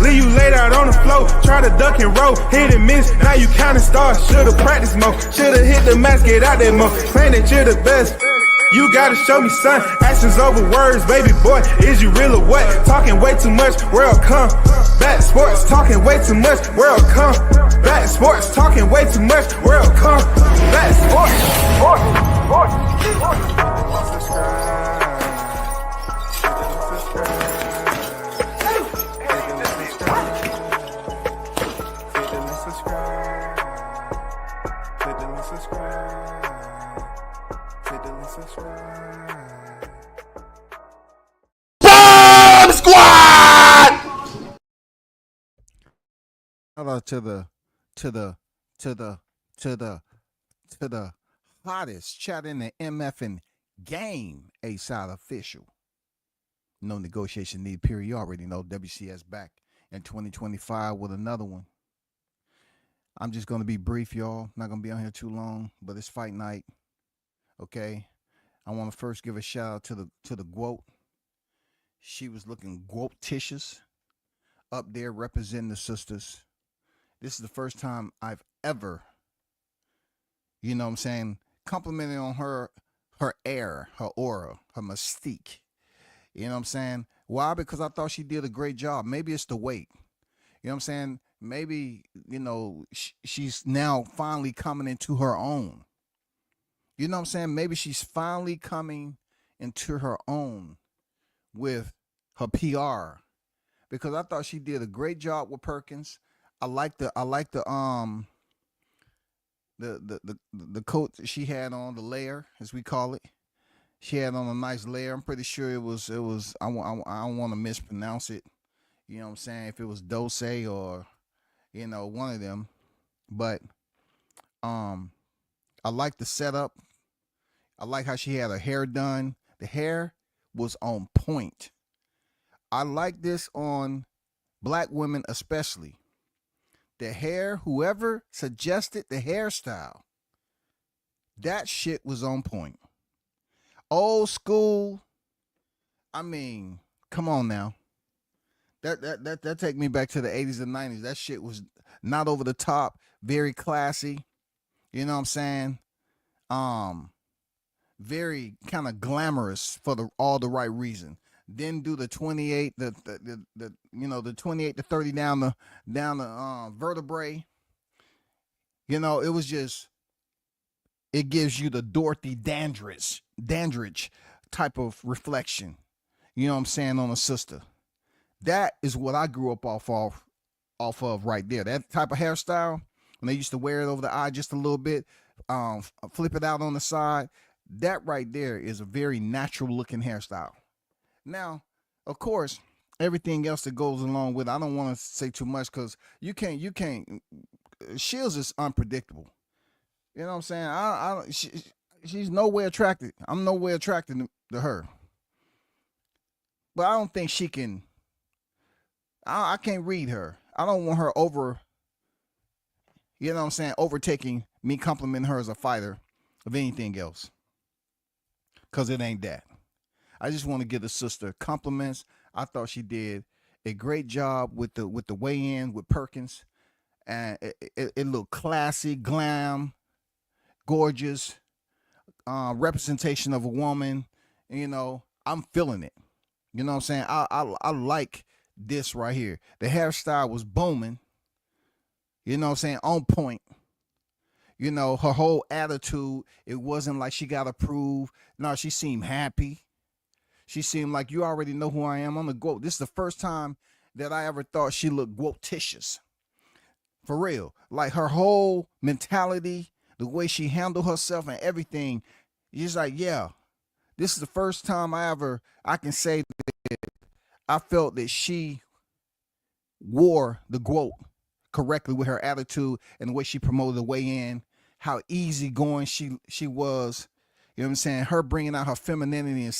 leave you laid out on the floor. Try to duck and roll, hit and miss, now you counting stars. Should've practiced more, should've hit the mask, get out there more. Claim that you're the best. You gotta show me, son. Actions over words, baby boy. Is you real or what? Talking way too much, world come. Back sports, talking way too much, world come. Back sports, talking way too much, world come. Back sports, Shout out to the hottest chat in the MFing game, A-Side official. No negotiation need, period. You already know WCS back in 2025 with another one. I'm just gonna be brief, y'all. Not gonna be on here too long, but it's fight night. Okay. I want to first give a shout out to the GWOAT. She was looking GWOAT-ticious up there representing the sisters. This is the first time I've ever, you know what I'm saying, complimented on her air, her aura, her mystique. You know what I'm saying? Why? Because I thought she did a great job. Maybe it's the weight. You know what I'm saying? Maybe, you know, she's now finally coming into her own. You know what I'm saying? Maybe she's finally coming into her own with her PR. Because I thought she did a great job with Perkins. I like the coat that she had on, the layer, as we call it. She had on a nice layer. I'm pretty sure it was I don't want to mispronounce it. You know what I'm saying? If it was Dose or, you know, one of them. But I like the setup. I like how she had her hair done. The hair was on point. I like this on black women especially. The hair, whoever suggested the hairstyle, that shit was on point. Old school. I mean, come on now. That take me back to the 80s and 90s. That shit was not over the top, very classy. You know what I'm saying? Very kind of glamorous for all the right reason. Then do the 28, the 28 to 30 down the vertebrae. You know, it was just, it gives you the Dorothy Dandridge type of reflection. You know what I'm saying, on a sister. That is what I grew up off of right there. That type of hairstyle, when they used to wear it over the eye just a little bit, flip it out on the side. That right there is a very natural looking hairstyle. Now, of course, everything else that goes along with it, I don't want to say too much because you can't. Shields is unpredictable. You know what I'm saying? She's nowhere attracted. I'm nowhere attracted to her. But I don't think she can. I can't read her. I don't want her over. You know what I'm saying? Overtaking me, complimenting her as a fighter of anything else. Because it ain't that. I just want to give the sister compliments. I thought she did a great job with the weigh-in with Perkins. And it looked classy, glam, gorgeous, representation of a woman. You know, I'm feeling it. You know what I'm saying? I like this right here. The hairstyle was booming. You know what I'm saying? On point. You know, her whole attitude, it wasn't like she got to prove. No, she seemed happy. She seemed like, you already know who I am. I'm the GWOAT. This is the first time that I ever thought she looked GWOAT-ticious. For real. Like her whole mentality, the way she handled herself and everything. She's like, yeah, this is the first time I can say that I felt that she wore the GWOAT correctly with her attitude and the way she promoted the weigh-in, how easygoing she was. You know what I'm saying? Her bringing out her femininity and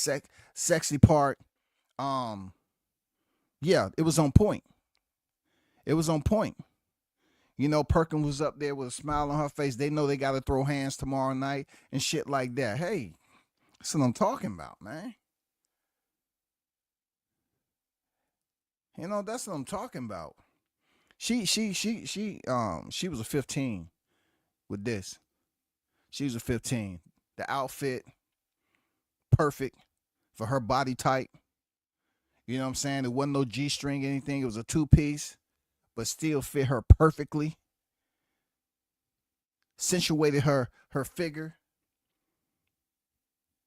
sexy part. Yeah, it was on point. It was on point. You know, Perkins was up there with a smile on her face. They know they got to throw hands tomorrow night and shit like that. Hey, that's what I'm talking about, man. You know, that's what I'm talking about. She was a 15 with this. She was a 15. The outfit, perfect for her body type. You know what I'm saying? It wasn't no G-string, anything. It was a two-piece, but still fit her perfectly. Accentuated her figure.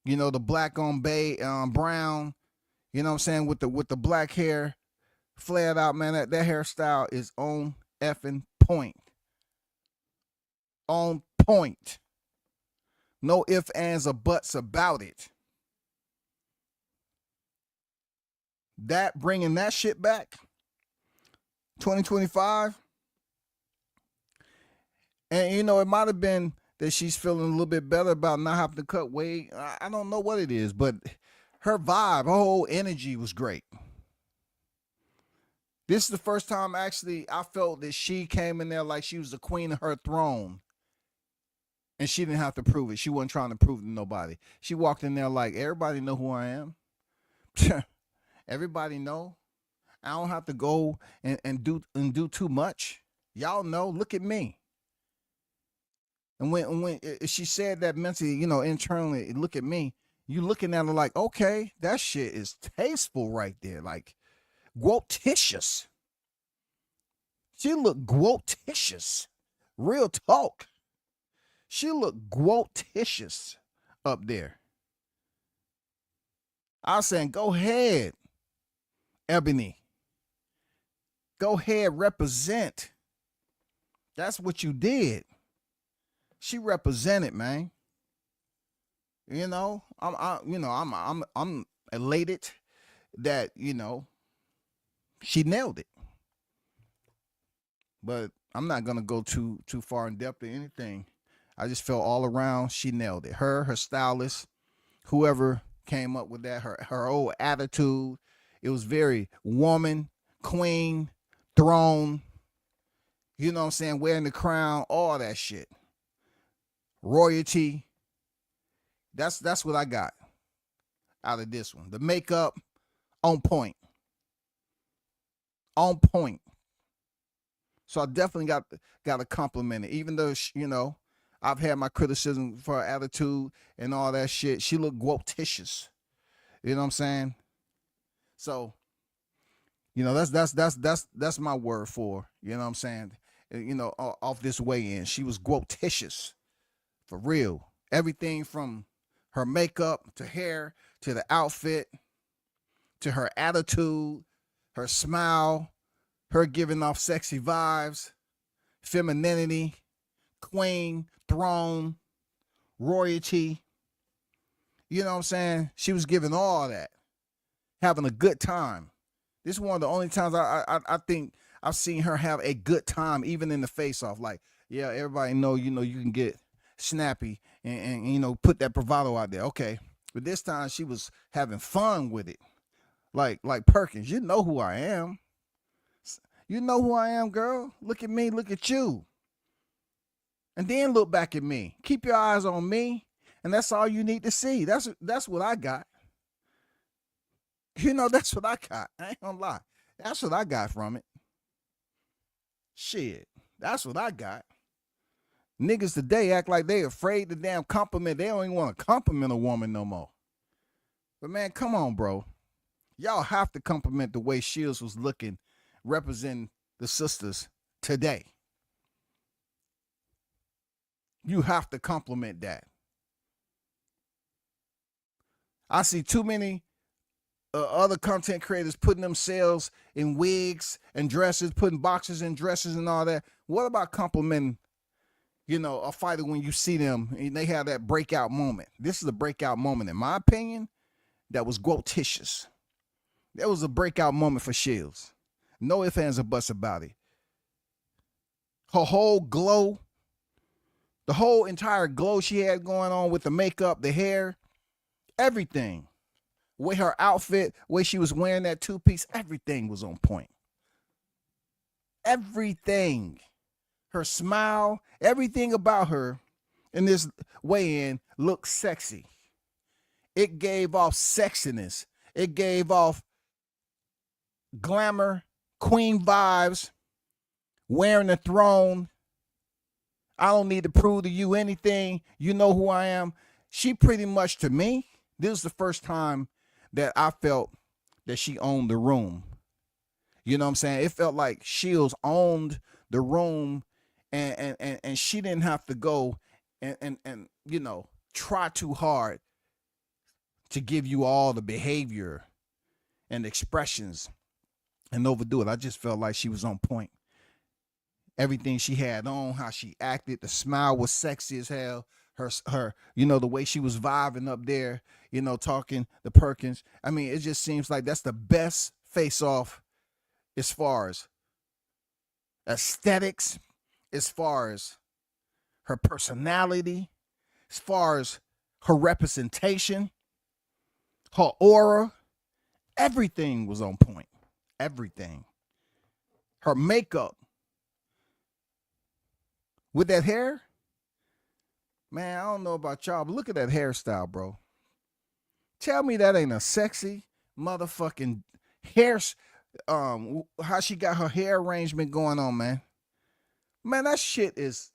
You know, the black on brown. You know what I'm saying? With the black hair flared out, man. That hairstyle is on effing point. On point. No ifs, ands, or buts about it. That bringing that shit back, 2025. And you know, it might have been that she's feeling a little bit better about not having to cut weight. I don't know what it is, but her vibe, her whole energy was great. This is the first time actually I felt that she came in there like she was the queen of her throne. And she didn't have to prove it. She wasn't trying to prove it to nobody. She walked in there like, everybody know who I am. Everybody know. I don't have to go and do too much. Y'all know. Look at me. And when she said that mentally, you know, internally, look at me. You looking at her like, okay, that shit is tasteful right there. Like, GWOATicious. She looked GWOATicious. Real talk. She looked GWOATicious up there. I was saying, go ahead, Ebony. Go ahead, represent. That's what you did. She represented, man. You know, I'm elated that, you know, she nailed it. But I'm not gonna go too far in depth or anything. I just felt all around she nailed it. Her stylist, whoever came up with that, her old attitude. It was very woman, queen, throne. You know what I'm saying? Wearing the crown, all that shit. Royalty. That's what I got out of this one. The makeup, on point. On point. So I definitely got to compliment it. Even though, you know, I've had my criticism for her attitude and all that shit. She looked GWOATicious. You know what I'm saying? So, you know, that's my word for, you know what I'm saying? You know, off this way in. She was GWOATicious. For real. Everything from her makeup to hair to the outfit to her attitude, her smile, her giving off sexy vibes, femininity, queen, throne, royalty. You know what I'm saying? She was giving all that, having a good time. This is one of the only times I think I've seen her have a good time, even in the face-off. Like, yeah, everybody know, you can get snappy and you know, put that bravado out there. Okay. But this time she was having fun with it. Like Perkins, you know who I am. You know who I am, girl. Look at me, look at you. And then look back at me. Keep your eyes on me, and that's all you need to see. That's what I got. You know, that's what I got. I ain't gonna lie. That's what I got from it. Shit. That's what I got. Niggas today act like they afraid to damn compliment. They don't even want to compliment a woman no more. But man, come on, bro. Y'all have to compliment the way Shields was looking, representing the sisters today. You have to compliment that. I see too many other content creators putting themselves in wigs and dresses, putting boxers in dresses and all that. What about complimenting, you know, a fighter when you see them and they have that breakout moment? This is a breakout moment, in my opinion, that was GWOATicious. That was a breakout moment for Shields. No ifs, ands, or buts about it. Her whole glow, the whole entire glow she had going on with the makeup, the hair, everything. Way her outfit, way she was wearing that two-piece, everything was on point. Everything. Her smile, everything about her in this weigh-in looked sexy. It gave off sexiness. It gave off glamour, queen vibes, wearing the throne. I don't need to prove to you anything. You know who I am. She pretty much, to me, this is the first time that I felt that she owned the room. You know what I'm saying? It felt like Shields owned the room, and she didn't have to go and you know, try too hard to give you all the behavior and expressions and overdo it. I just felt like she was on point. Everything she had on, how she acted, the smile was sexy as hell. Her, you know, the way she was vibing up there, you know, talking the Perkins. I mean, it just seems like that's the best face-off as far as aesthetics, as far as her personality, as far as her representation, her aura. Everything was on point. Everything. Her makeup with that hair, man, I don't know about y'all, but look at that hairstyle, bro. Tell me that ain't a sexy motherfucking hair. How she got her hair arrangement going on, man. Man, that shit is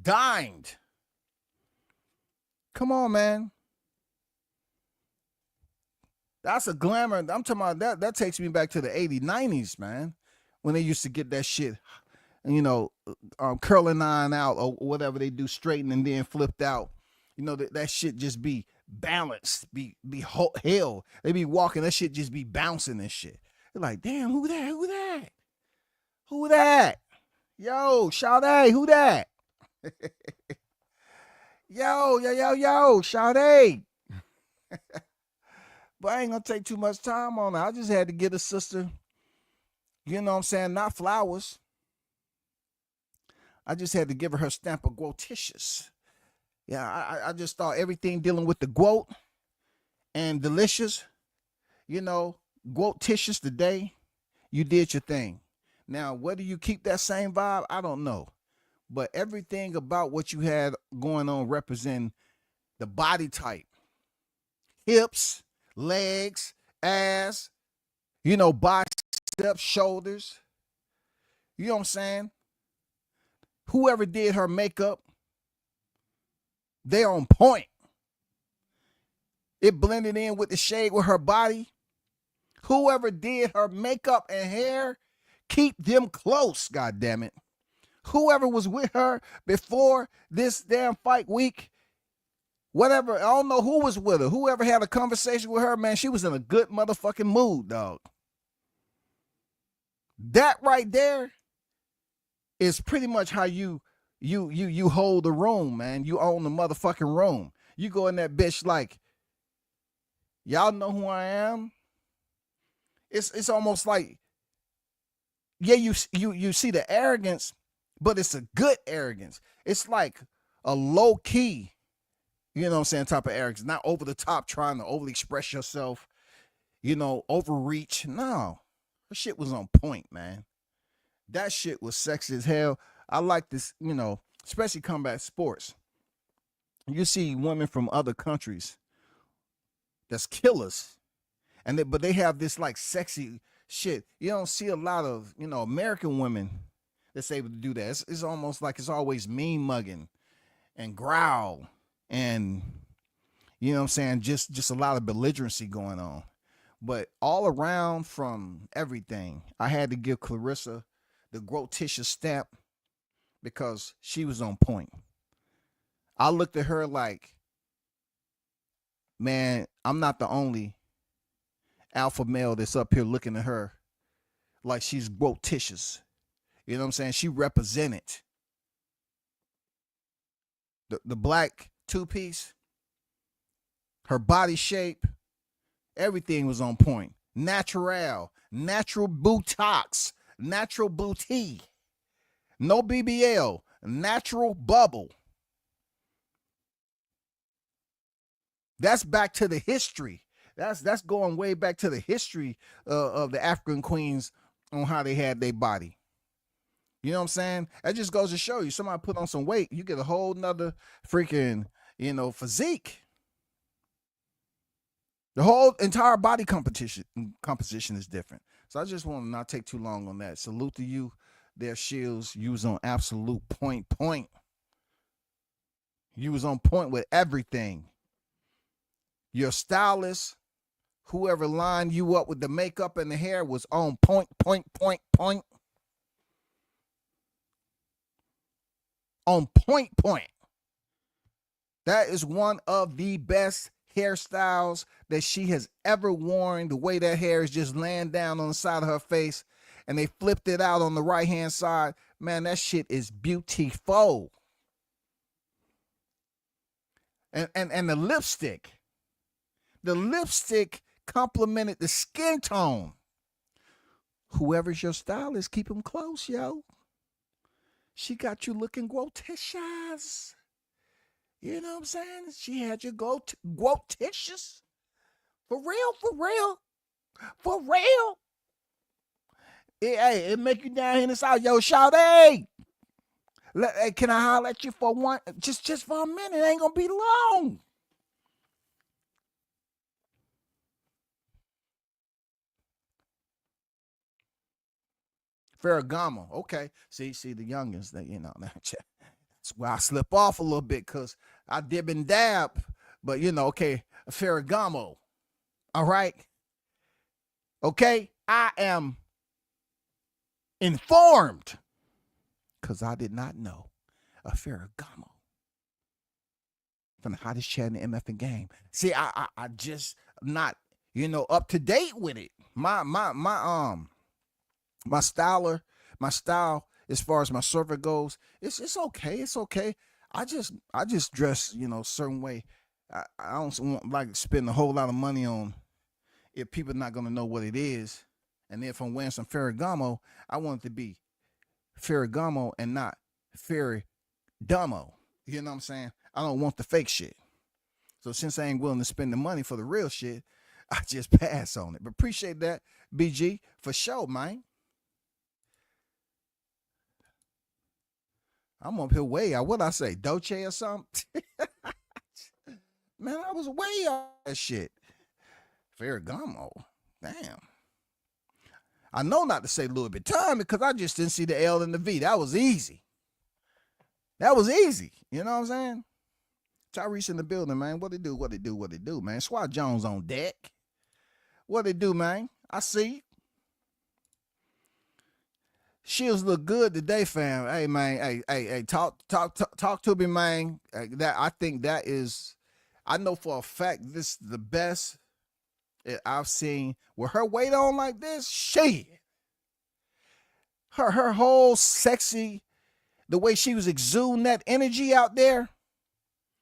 dined. Come on, man. That's a glamour. I'm talking about that. That takes me back to the 80s, 90s, man, when they used to get that shit, you know, curling nine out or whatever they do, straighten and then flipped out. You know, that shit just be balanced, be hell. They be walking, that shit just be bouncing and shit. They're like, damn, who that? Who that? Who that? Yo, Sade, who that? yo, Sade. But I ain't gonna take too much time on it. I just had to get a sister, you know what I'm saying, not flowers. I just had to give her stamp of GWOATicious. Yeah, I just thought everything dealing with the GWOAT and delicious, you know, GWOATicious today, you did your thing. Now, whether you keep that same vibe, I don't know. But everything about what you had going on represent the body type, hips, legs, ass, you know, biceps, shoulders. You know what I'm saying? Whoever did her makeup, they on point. It blended in with the shade with her body. Whoever did her makeup and hair, keep them close, goddammit. Whoever was with her before this damn fight week, whatever, I don't know who was with her. Whoever had a conversation with her, man, she was in a good motherfucking mood, dog. That right there is pretty much how you hold the room, man. You own the motherfucking room. You go in that bitch like, y'all know who I am. It's almost like, yeah, you see the arrogance, but it's a good arrogance. It's like a low key, you know what I'm saying, type of arrogance. Not over the top, trying to overly express yourself, you know, overreach. No, her shit was on point, man. That shit was sexy as hell. I like this, you know, especially combat sports. You see women from other countries that's killers, but they have this like sexy shit. You don't see a lot of, you know, American women that's able to do that. It's almost like it's always mean mugging and growl and, you know what I'm saying, just a lot of belligerency going on. But all around from everything, I had to give Clarissa the GWOATicious stamp because she was on point. I looked at her like, man, I'm not the only alpha male that's up here looking at her like she's GWOATicious. You know what I'm saying? She represented the black two-piece, her body shape, everything was on point. Natural Botox, natural booty, no BBL, natural bubble. That's back to the history. That's going way back to the history of the African queens on how they had their body. You know what I'm saying? That just goes to show you, somebody put on some weight, you get a whole nother freaking, you know, physique. The whole entire body composition is different. So I just want to not take too long on that. Salute to you there, Shields. You was on absolute point. You was on point with everything. Your stylist, whoever lined you up with the makeup and the hair was on point. On point. That is one of the best hairstyles that she has ever worn. The way that hair is just laying down on the side of her face and they flipped it out on the right-hand side. Man, that shit is beautiful. And the lipstick. The lipstick complemented the skin tone. Whoever's your stylist, keep them close, yo. She got you looking grotescious. You know what I'm saying? She had you grotescious. For real. It make you down here in the south. Yo, shout, hey, can I holler at you for one? Just for a minute. It ain't gonna be long. Ferragamo. Okay. See the youngins that, you know, that's where I slip off a little bit because I dib and dab. But, you know, okay, Ferragamo. All right. Okay. I am informed because I did not know a Ferragamo from the hottest chat in the MF game. See, I just not, you know, up to date with it. My style as far as my surfer goes, it's okay. I just dress, you know, a certain way. I don't like to spend a whole lot of money on if people are not gonna know what it is. And if I'm wearing some Ferragamo, I want it to be Ferragamo and not Ferragamo. You know what I'm saying? I don't want the fake shit. So since I ain't willing to spend the money for the real shit, I just pass on it. But appreciate that, BG, for sure, man. I'm up here way out. What I say, Dolce or something? Man, I was way off that shit. Ferragamo. Damn. I know not to say Louis Vuitton because I just didn't see the L and the V. That was easy. You know what I'm saying? Tyrese in the building, man. What it do, man? Swat Jones on deck. What it do, man? I see. Shields look good today, fam. Hey, man. Hey. Talk to me, man. I think that is. I know for a fact this is the best I've seen with her weight on like this. Shit. Her whole sexy, the way she was exuding that energy out there,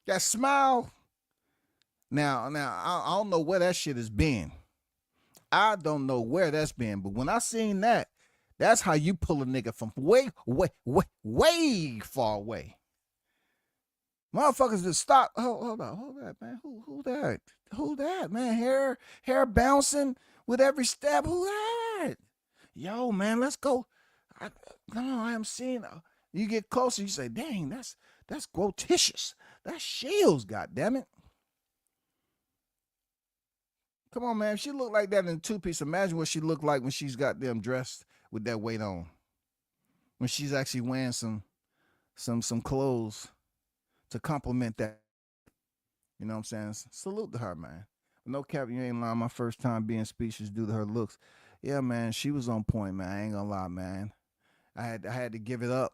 that smile. Now I don't know where that shit has been. I don't know where that's been, but when I seen that, that's how you pull a nigga from way far away. Motherfuckers just stop. Hold on, man. Who that, man? Hair bouncing with every step. Who that? Yo, man, let's go. I am seeing. You get closer, you say, dang, that's grotescious. That's Shields, goddammit. Come on, man. If she looked like that in a two-piece, imagine what she looked like when she's got them dressed with that weight on. When she's actually wearing some clothes to complement that. You know what I'm saying? Salute to her, man. No cap, you ain't lying. My first time being speechless due to her looks. Yeah, man, she was on point, man. I ain't gonna lie, man. I had to give it up.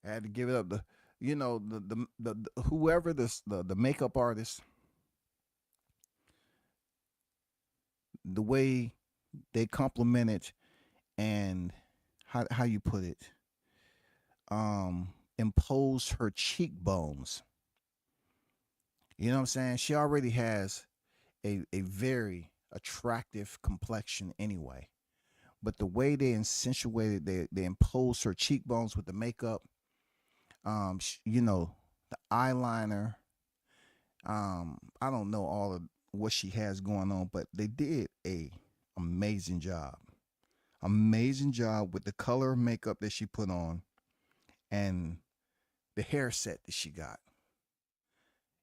I had to give it up. The whoever the makeup artist, the way they complimented and how you put it, imposed her cheekbones. You know what I'm saying? She already has a very attractive complexion anyway. But the way they accentuated, they imposed her cheekbones with the makeup, you know, the eyeliner. I don't know all of what she has going on, but they did a amazing job. Amazing job with the color makeup that she put on and the hair set that she got.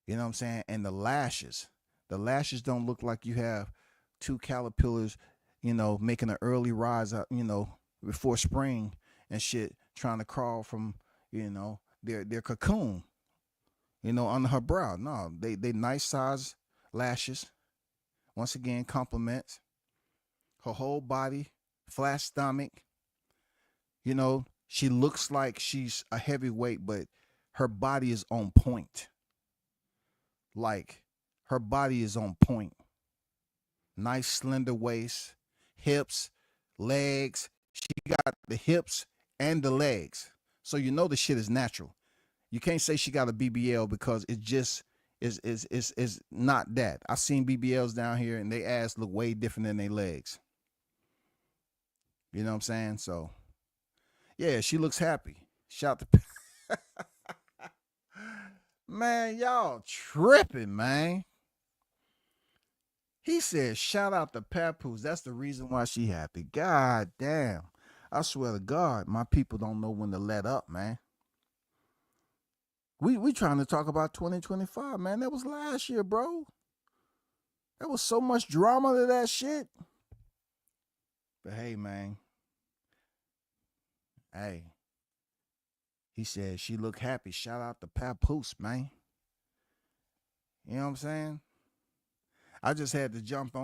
You know what I'm saying? And the lashes. The lashes don't look like you have two caterpillars making an early rise up, before spring and shit, trying to crawl from, their cocoon, under her brow. No, they nice size lashes. Once again, compliments. Her whole body, flat stomach. She looks like she's a heavyweight, but her body is on point. Like, her body is on point. Nice slender waist, hips, legs. She got the hips and the legs. So the shit is natural. You can't say she got a BBL because it just is not that. I've seen BBLs down here and they ass look way different than their legs. You know what I'm saying? So yeah, she looks happy. Shout to man, y'all tripping, man. He said, shout out to Papoose. That's the reason why she happy. God damn. I swear to God, my people don't know when to let up, man. We trying to talk about 2025, man. That was last year, bro. There was so much drama to that shit. But hey, man. Hey. He said she looked happy. Shout out to Papoose, man. You know what I'm saying? I just had to jump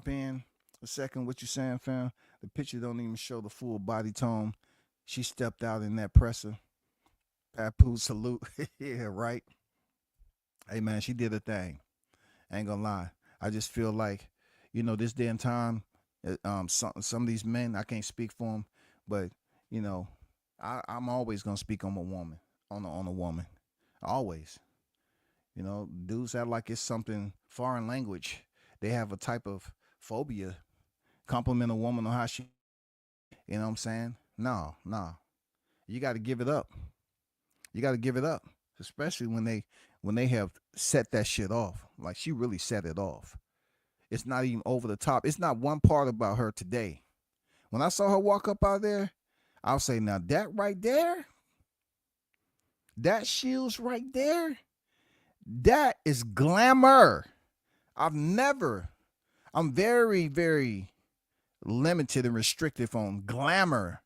in a second. What you saying, fam? The picture don't even show the full body tone. She stepped out in that presser. Papoose salute. Yeah, right. Hey, man, she did a thing. I ain't gonna lie. I just feel like, this day and time, some of these men, I can't speak for them, but, I'm always gonna speak on a woman, on a woman. Always. Dudes act like it's something foreign language. They have a type of phobia. Compliment a woman on how she, you know what I'm saying? No. You got to give it up. You got to give it up, especially when they have set that shit off. Like, she really set it off. It's not even over the top. It's not one part about her today. When I saw her walk up out there, I'll say, now that right there, that shields right there, that is glamour. I'm very, very limited and restrictive on glamour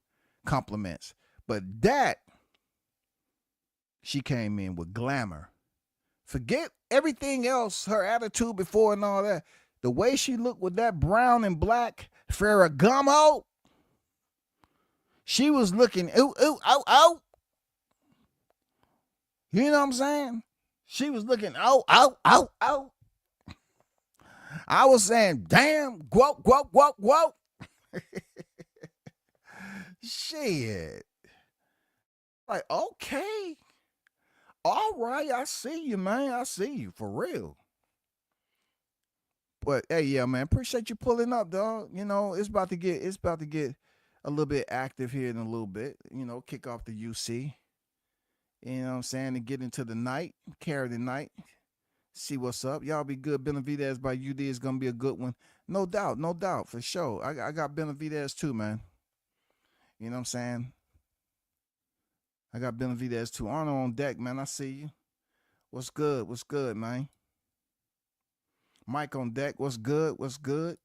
compliments. But that, she came in with glamour. Forget everything else, her attitude before and all that. The way she looked with that brown and black Ferragamo, she was looking, ooh, ooh, oh, oh. You know what I'm saying? She was looking, oh, oh, oh, oh. I was saying, damn, GWOAT, GWOAT, GWOAT, GWOAT. Shit. Like, okay. All right, I see you, man. I see you, for real. But hey, yeah, man, appreciate you pulling up, dog. It's about to get a little bit active here in a little bit. Kick off the UC. You know what I'm saying? And get into the night, carry the night, see what's up. Y'all be good. Benavidez by UD is going to be a good one. No doubt, for sure. I got Benavidez too, man. You know what I'm saying? I got Benavidez too. Arnold on deck, man. I see you. What's good, man? Mike on deck. What's good?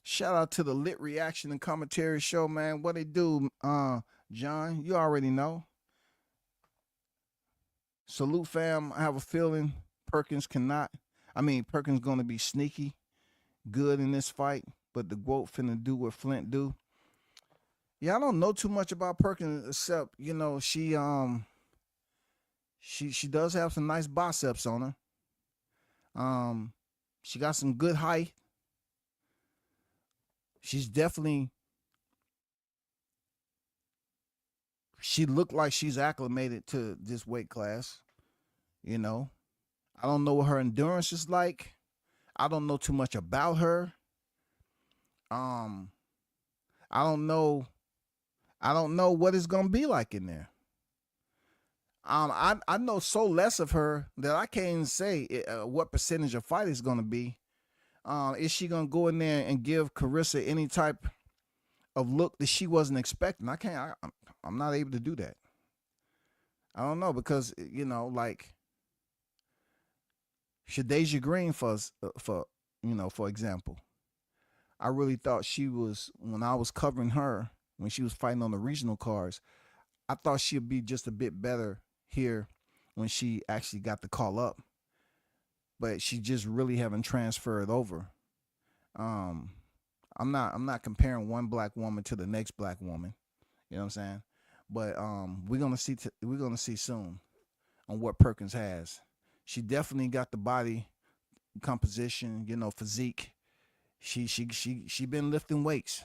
Shout out to the Lit Reaction and Commentary Show, man. What they do, John? You already know. Salute, fam. I have a feeling Perkins going to be sneaky good in this fight, but the GWOAT finna do what Flint do. Yeah, I don't know too much about Perkins except, she does have some nice biceps on her. She got some good height. She looked like she's acclimated to this weight class. I don't know what her endurance is like. I don't know too much about her. I don't know what it's gonna be like in there. I know so less of her that I can't even say what percentage of fight is gonna be. Is she gonna go in there and give Carissa any type of look that she wasn't expecting? I'm not able to do that. I don't know because Shadeja Green, for for example, I really thought she was, when I was covering her when she was fighting on the regional cards. I thought she'd be just a bit better here when she actually got the call up, but she just really haven't transferred over. Um, I'm not comparing one black woman to the next black woman. You know what I'm saying? But we're gonna see soon on what Perkins has. She definitely got the body composition, physique. She been lifting weights.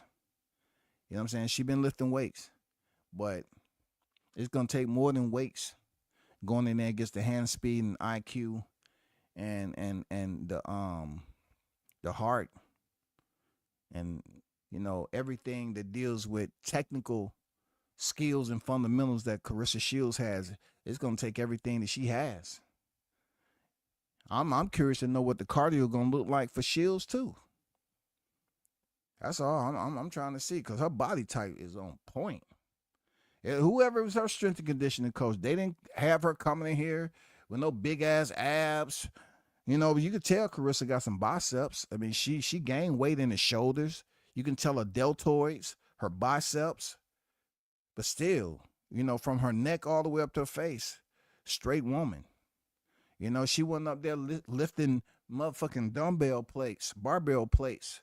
You know what I'm saying? She been lifting weights, but it's gonna take more than weights. Going in there against the hand speed and IQ and the heart and everything that deals with technical skills and fundamentals that Carissa Shields has. It's gonna take everything that she has. I'm curious to know what the cardio gonna look like for Shields too. That's all I'm trying to see, because her body type is on point. Whoever was her strength and conditioning coach, they didn't have her coming in here with no big ass abs. You could tell Carissa got some biceps. I mean, she gained weight in the shoulders. You can tell her deltoids, her biceps, but still, from her neck all the way up to her face, straight woman. She wasn't up there lifting motherfucking dumbbell plates, barbell plates.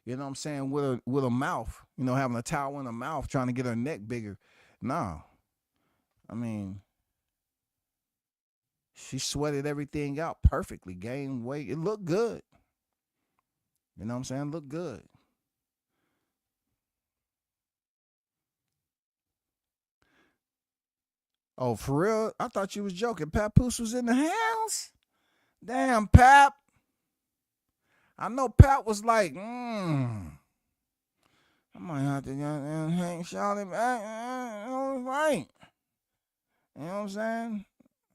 You know what I'm saying? With a mouth, having a towel in her mouth, trying to get her neck bigger. No. I mean, she sweated everything out perfectly, gained weight. It looked good. You know what I'm saying? Looked good. Oh, for real? I thought you was joking. Papoose was in the house? Damn, Pap. I know Pap was like, I might have to hang Charlie back. Right. You know what I'm saying?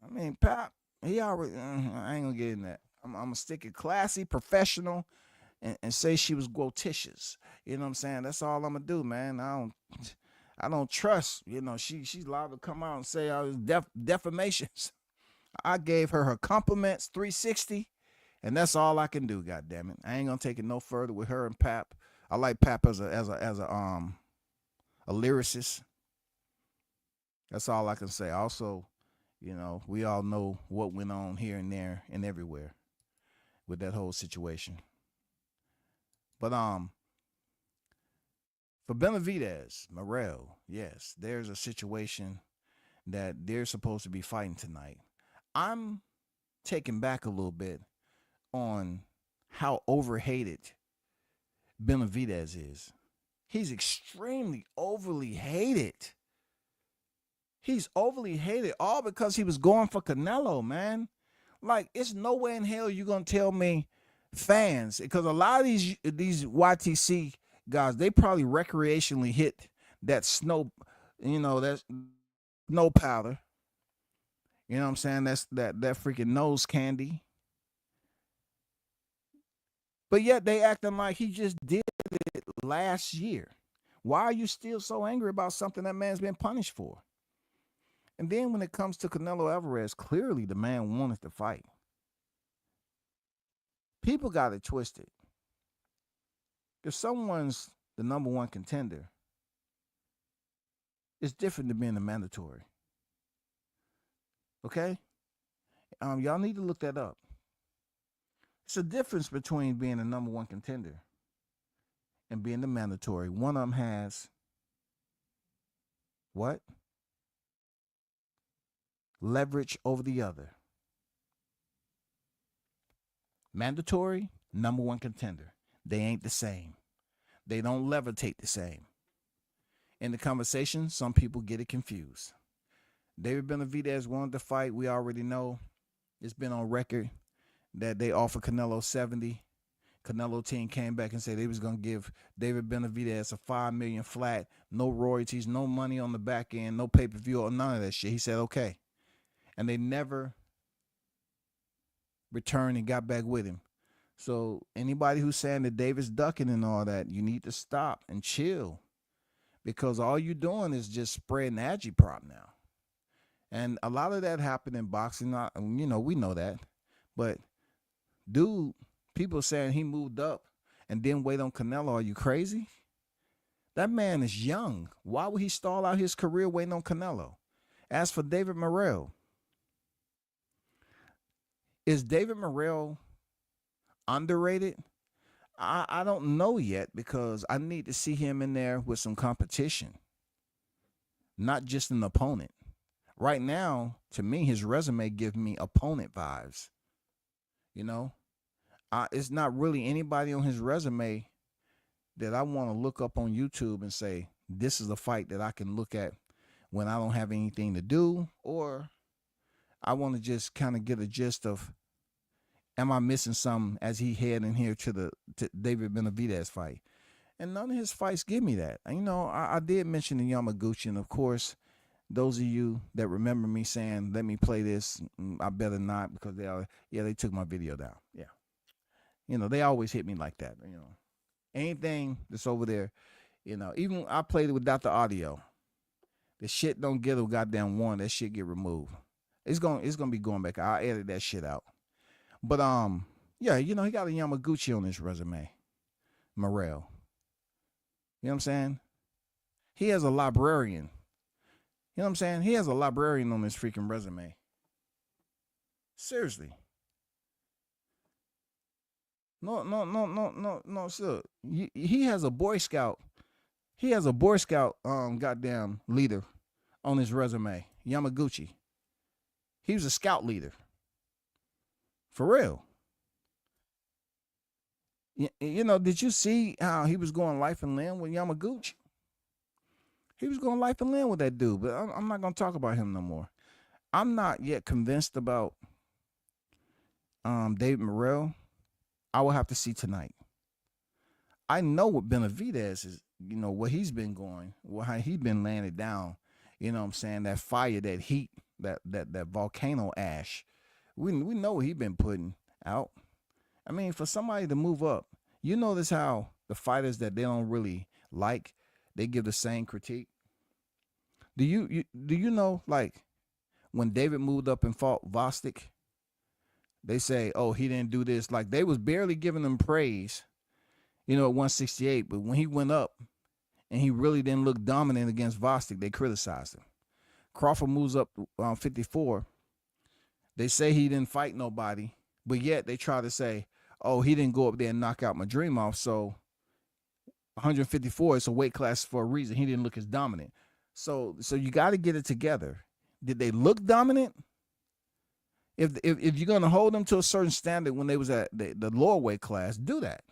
I mean, Pap, he already, I ain't gonna get in that. I'm gonna stick it classy, professional, and say she was grotitious. You know what I'm saying? That's all I'm gonna do, man. I don't trust, she's allowed to come out and say all these defamations. I gave her compliments, 360, and that's all I can do, goddammit. I ain't gonna take it no further with her and Pap. I like Pap as a lyricist. That's all I can say. Also, we all know what went on here and there and everywhere with that whole situation. But for Benavidez, Morrell, yes, there's a situation that they're supposed to be fighting tonight. I'm taken back a little bit on how overhated Benavidez is. He's extremely overly hated. He's overly hated all because he was going for Canelo, man. Like, it's no way in hell you're going to tell me fans, because a lot of these YTC guys, they probably recreationally hit that snow, that snow powder. You know what I'm saying? That's that freaking nose candy. But yet they acting like he just did it last year. Why are you still so angry about something that man's been punished for? And then when it comes to Canelo Alvarez, clearly the man wanted to fight. People got it twisted. If someone's the number one contender, it's different than being a mandatory. Okay? Y'all need to look that up. It's a difference between being a number one contender and being the mandatory. One of them has what? Leverage over the other. Mandatory, number one contender. They ain't the same. They don't levitate the same. In the conversation, some people get it confused. David Benavidez wanted to fight. We already know. It's been on record that they offered Canelo 70. Canelo team came back and said they was going to give David Benavidez a $5 million flat, no royalties, no money on the back end, no pay-per-view, or none of that shit. He said, okay. And they never returned and got back with him. So anybody who's saying that David's ducking and all that, you need to stop and chill, because all you're doing is just spreading agitprop now. And a lot of that happened in boxing. We know that. But Dude, people saying he moved up and then wait on Canelo. Are you crazy? That man is young. Why would he stall out his career waiting on Canelo? As for David Morrell, is David Morrell underrated? I don't know yet because I need to see him in there with some competition, not just an opponent. Right now, to me, his resume gives me opponent vibes. You know, it's not really anybody on his resume that I want to look up on YouTube and say, this is a fight that I can look at when I don't have anything to do, or I want to just kind of get a gist of, am I missing something as he head in here to David Benavidez fight? And none of his fights give me that. You know, I did mention the Yamaguchi, and of course, those of you that remember me saying, let me play this, I better not, because they took my video down. Yeah. You know, they always hit me like that. You know, anything that's over there, you know, even I played it without the audio. The shit don't get a goddamn warning. That shit get removed. It's gonna be going back. I'll edit that shit out. But yeah, you know, he got a Yamaguchi on his resume. Morrell. You know what I'm saying? He has a librarian. You know what I'm saying? He has a librarian on his freaking resume. Seriously. No, sir. He has a Boy Scout. He has a Boy Scout goddamn leader on his resume. Yamaguchi. He was a scout leader. For real. You know, did you see how he was going life and limb with Yamaguchi? He was going life and limb with that dude, but I'm not going to talk about him no more. I'm not yet convinced about David Morrell. I will have to see tonight. I know what Benavidez is, you know, what he's been going, how he's been laying it down. You know what I'm saying? That fire, that heat, that volcano ash. We know what he's been putting out. I mean, for somebody to move up, you notice how the fighters that they don't really like, they give the same critique. Do you know, like, when David moved up and fought Vostik, they say, oh, he didn't do this. Like, they was barely giving him praise, you know, at 168. But when he went up and he really didn't look dominant against Vostik, they criticized him. Crawford moves up 54. They say he didn't fight nobody, but yet they try to say, oh, he didn't go up there and knock out Madrimov, so 154 is a weight class for a reason. He didn't look as dominant. So you got to get it together. Did they look dominant? If you're going to hold them to a certain standard when they was at the lower weight class, do that.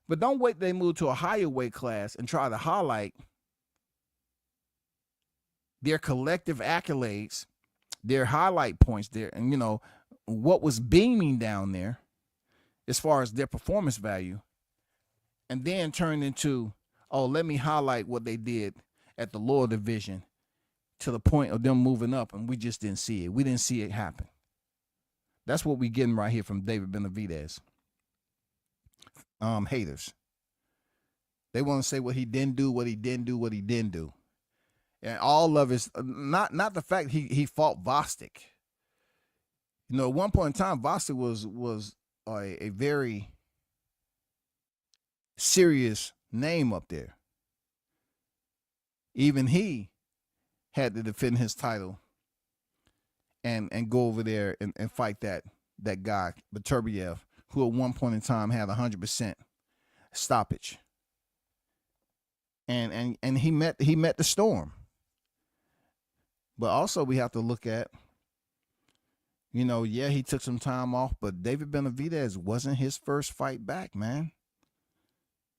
But don't wait till they move to a higher weight class and try to highlight their collective accolades, their highlight points there, and, you know, what was beaming down there as far as their performance value, and then turn into, oh, let me highlight what they did at the lower division to the point of them moving up, and we just didn't see it. We didn't see it happen. That's what we're getting right here from David Benavidez. Haters. They want to say what he didn't do, what he didn't do, what he didn't do. And all of his, not the fact he fought Vostik. You know, at one point in time, Vostik was a very serious name up there. Even he had to defend his title and go over there and fight that guy, Beterbiev, who at one point in time had 100% stoppage. And he met the storm. But also we have to look at, you know, yeah, he took some time off, but David Benavidez wasn't his first fight back, man.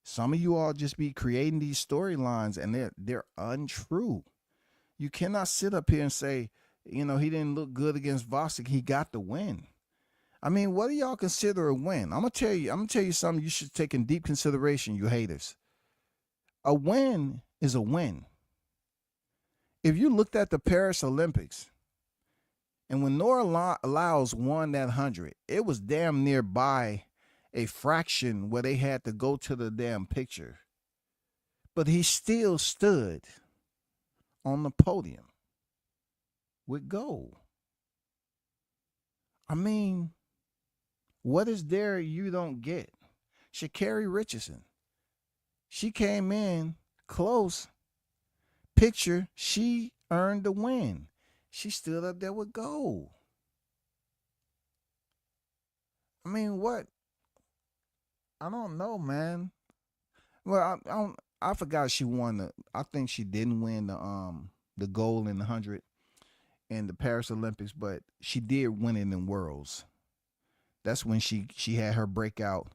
Some of you all just be creating these storylines and they're untrue. You cannot sit up here and say, you know, he didn't look good against Vostik. He got the win. I mean, what do y'all consider a win? I'm gonna tell you something you should take in deep consideration, you haters. A win is a win. If you looked at the Paris Olympics, and when Nora Lyles won that 100, it was damn nearby a fraction where they had to go to the damn picture. But he still stood on the podium with gold. I mean, What is there you don't get? Sha'Carri Richardson. She came in close. Picture, she earned the win. She stood up there with gold. I mean, what? I don't know, man. Well, I forgot she won the. I think she didn't win the gold in the 100 in the Paris Olympics, but she did win it in Worlds. That's when she had her breakout.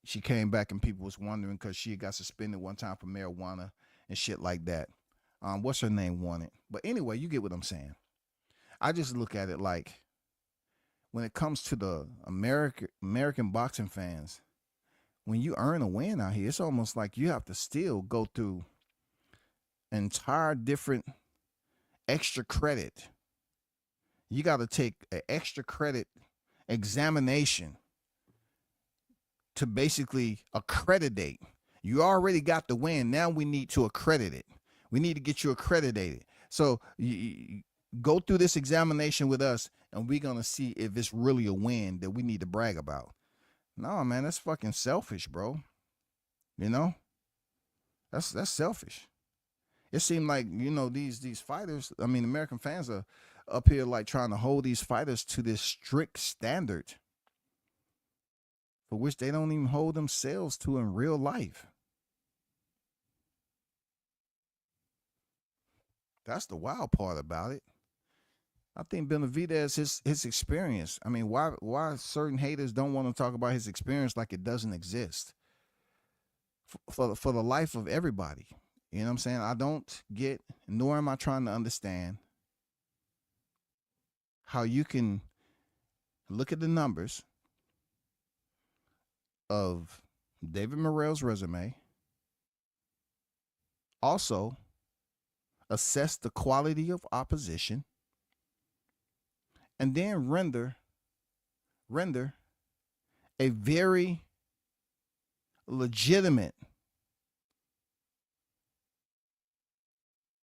She came back and people was wondering because she got suspended one time for marijuana and shit like that. What's her name won it? But anyway, you get what I'm saying. I just look at it like when it comes to the American boxing fans, when you earn a win out here, it's almost like you have to still go through entire different extra credit. You got to take an extra credit examination to basically accreditate. You already got the win. Now we need to accredit it. We need to get you accredited. So you go through this examination with us, and we're going to see if it's really a win that we need to brag about. No, man, that's fucking selfish, bro. You know? That's selfish. It seemed like, you know, these fighters, I mean, American fans are up here like trying to hold these fighters to this strict standard for which they don't even hold themselves to in real life. That's the wild part about it. I think Benavidez, his experience. I mean, why certain haters don't want to talk about his experience like it doesn't exist for the life of everybody. You know what I'm saying? I don't get, nor am I trying to understand how you can look at the numbers of David Morrell's resume, also assess the quality of opposition, and then render a very legitimate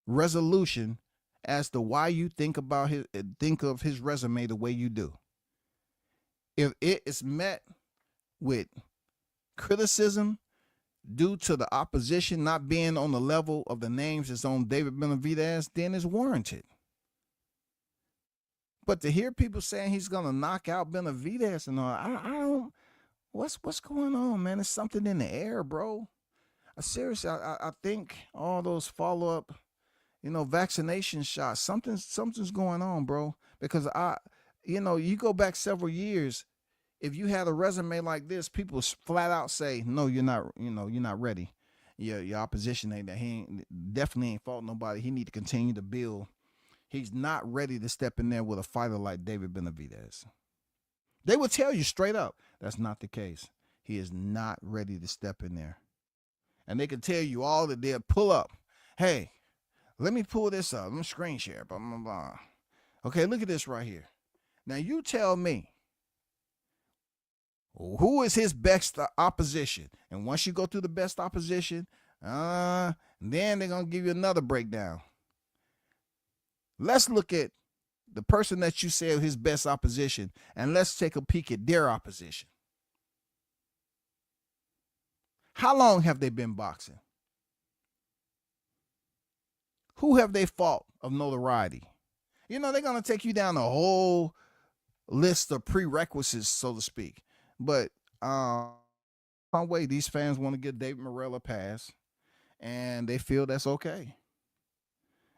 resolution as to why you think of his resume the way you do. If it is met with criticism due to the opposition not being on the level of the names that's on David Benavidez, then it's warranted. But to hear people saying he's gonna knock out Benavidez and all, I don't. What's going on, man? There's something in the air, bro. Seriously, I think all those follow-up, vaccination shots, something's going on, bro. Because you go back several years, if you had a resume like this, people flat out say, no, you're not, you're not ready. Your opposition ain't that. He definitely ain't fought nobody. He need to continue to build. He's not ready to step in there with a fighter like David Benavidez. They will tell you straight up, that's not the case. He is not ready to step in there. And they can tell you all that they'll pull up. Hey, let me pull this up. Let me screen share, blah, blah, blah. Okay, look at this right here. Now you tell me, who is his best opposition? And once you go through the best opposition, then they're going to give you another breakdown. Let's look at the person that you say is his best opposition, and let's take a peek at their opposition. How long have they been boxing? Who have they fought of notoriety? They're going to take you down a whole list of prerequisites, so to speak. But some way, these fans want to give David Morrell a pass, and they feel that's okay.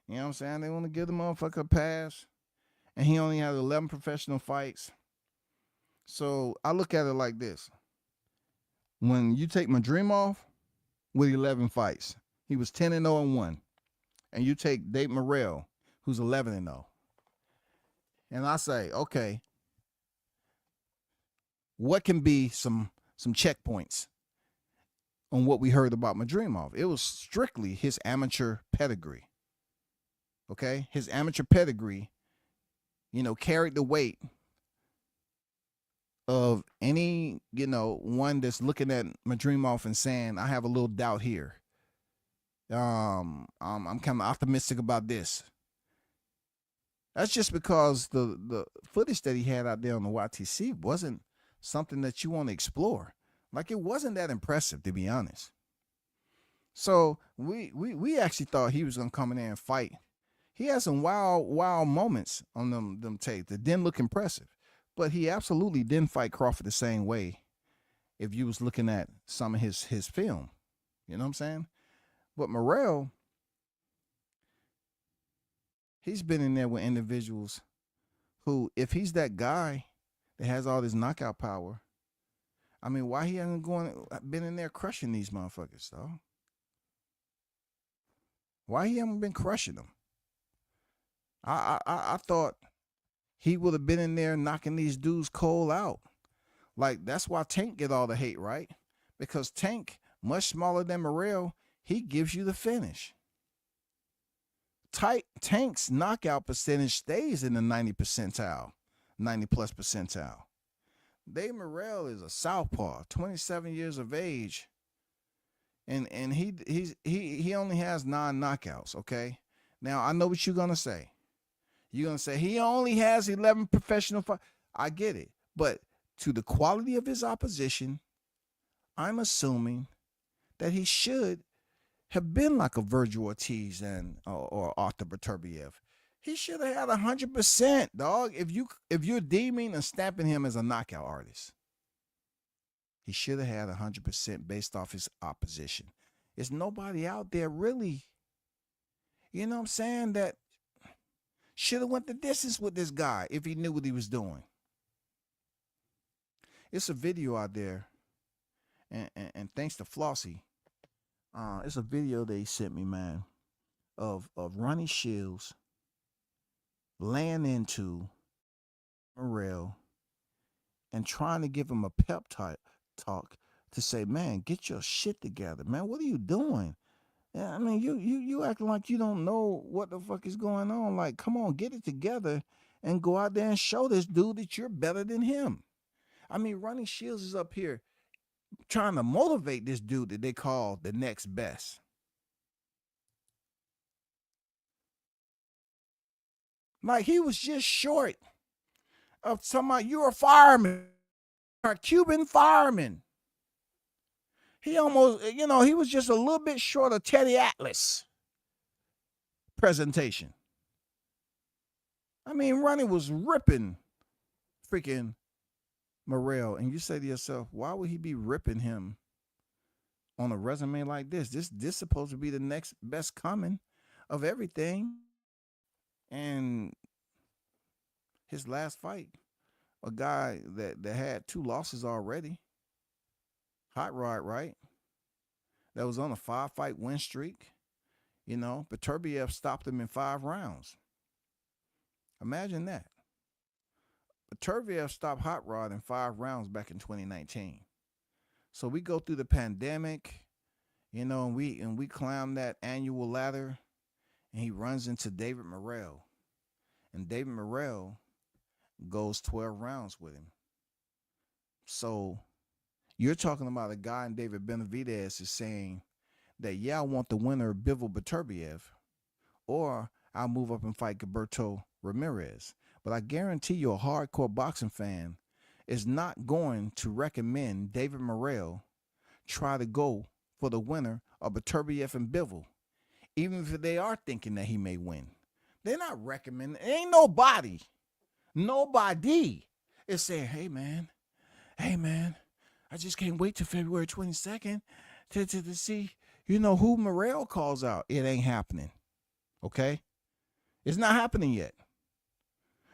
You know what I'm saying? They want to give the motherfucker a pass, and he only has 11 professional fights. So I look at it like this. When you take Madrimov with 11 fights, he was 10-0-1. And you take Dave Morrell, who's 11-0. And I say, okay, what can be some checkpoints on what we heard about Madrimov? It was strictly his amateur pedigree. Okay? His amateur pedigree, carried the weight of any, one that's looking at Madrimov and saying, I have a little doubt here. I'm kind of optimistic about this. That's just because the footage that he had out there on the YTC wasn't something that you want to explore. Like, it wasn't that impressive, to be honest. So we actually thought he was gonna come in there and fight. He had some wild moments on them tapes that didn't look impressive, but he absolutely didn't fight Crawford the same way. If you was looking at some of his film, you know what I'm saying? But Morrell, he's been in there with individuals who, if he's that guy that has all this knockout power, I mean, why he hasn't been in there crushing these motherfuckers, though? Why he haven't been crushing them? I thought he would have been in there knocking these dudes cold out. Like, that's why Tank get all the hate, right? Because Tank, much smaller than Morrell, he gives you the finish. Tank's knockout percentage stays in the 90 percentile, 90 plus percentile. Dave Morrell is a southpaw, 27 years of age, and he only has 9 knockouts. Okay, now I know what you're gonna say. You're gonna say he only has 11 professional fights. I get it, but to the quality of his opposition, I'm assuming that he should have been like a Virgil Ortiz or Arthur Beterbiev. He should have had 100%, dog. If you're deeming and stamping him as a knockout artist, he should have had 100% based off his opposition. There's nobody out there really, you know what I'm saying, that should have went the distance with this guy if he knew what he was doing. It's a video out there, and thanks to Flossie, it's a video they sent me, man, of Ronnie Shields laying into Morrell and trying to give him a pep talk to say, man, get your shit together, man. What are you doing? Yeah, I mean, you acting like you don't know what the fuck is going on. Like, come on, get it together and go out there and show this dude that you're better than him. I mean, Ronnie Shields is up here trying to motivate this dude that they call the next best. Like, he was just short of somebody. You're a fireman, a Cuban fireman. He almost, he was just a little bit short of Teddy Atlas presentation. I mean, Ronnie was ripping freaking Morrell, and you say to yourself, why would he be ripping him on a resume like this? This supposed to be the next best coming of everything. And his last fight, a guy that had 2 losses already, Hot Rod, right? That was on a 5-fight win streak. Beterbiev stopped him in 5 rounds. Imagine that. Beterbiev stopped Hot Rod in 5 rounds back in 2019. So we go through the pandemic, and we climb that annual ladder, and he runs into David Morrell. And David Morrell goes 12 rounds with him. So you're talking about a guy in David Benavidez is saying that, yeah, I want the winner of Bivol Beterbiev, or I'll move up and fight Gilberto Ramirez. But I guarantee you a hardcore boxing fan is not going to recommend David Morrell try to go for the winner of Beterbiev and Bivol, even if they are thinking that he may win. They're not recommending. Ain't nobody is saying, hey, man, I just can't wait till February 22nd to see, who Morrell calls out. It ain't happening, okay? It's not happening yet.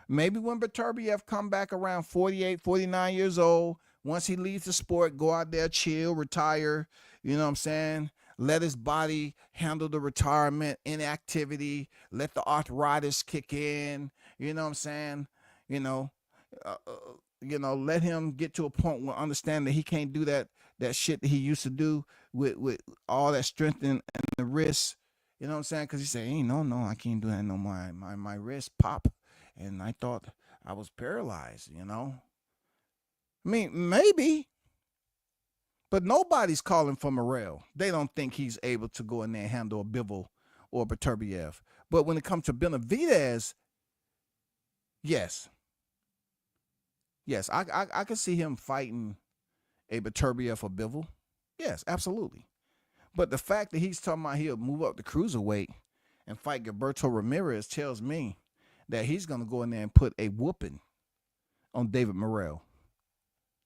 Maybe when Beterbiev come back around 48, 49 years old, once he leaves the sport, go out there, chill, retire, you know what I'm saying? Let his body handle the retirement, inactivity, let the arthritis kick in, you know what I'm saying? Let him get to a point where understand that he can't do that shit that he used to do with all that strength in the wrist, you know what I'm saying? Because he said, hey, no, I can't do that no more. My wrist pop. And I thought I was paralyzed, I mean, maybe. But nobody's calling for Morrell. They don't think he's able to go in there and handle a Bivol or Beterbiev. But when it comes to Benavidez, yes. Yes, I can see him fighting a Beterbiev or Bivol. Yes, absolutely. But the fact that he's talking about he'll move up the cruiserweight and fight Gilberto Ramirez tells me that he's going to go in there and put a whooping on David Morrell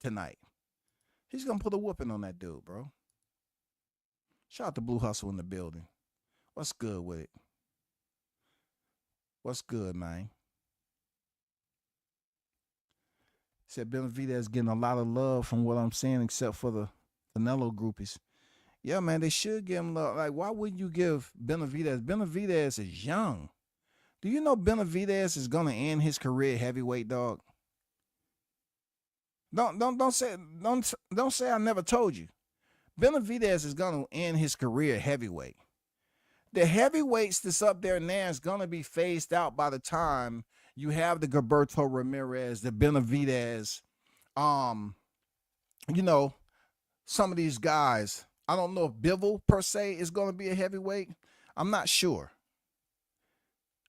tonight. He's going to put a whooping on that dude, bro. Shout out to Blue Hustle in the building. What's good with it? What's good, man? Said Benavidez getting a lot of love from what I'm saying, except for the Canelo groupies. Yeah, man, they should give him love. Like, why wouldn't you give Benavidez? Benavidez is young. Do you know Benavidez is gonna end his career heavyweight, dog? Don't say I never told you. Benavidez is gonna end his career heavyweight. The heavyweights that's up there now is gonna be phased out by the time you have the Gilberto Ramirez, the Benavidez, you know, some of these guys. I don't know if Bivol per se is going to be a heavyweight. I'm not sure.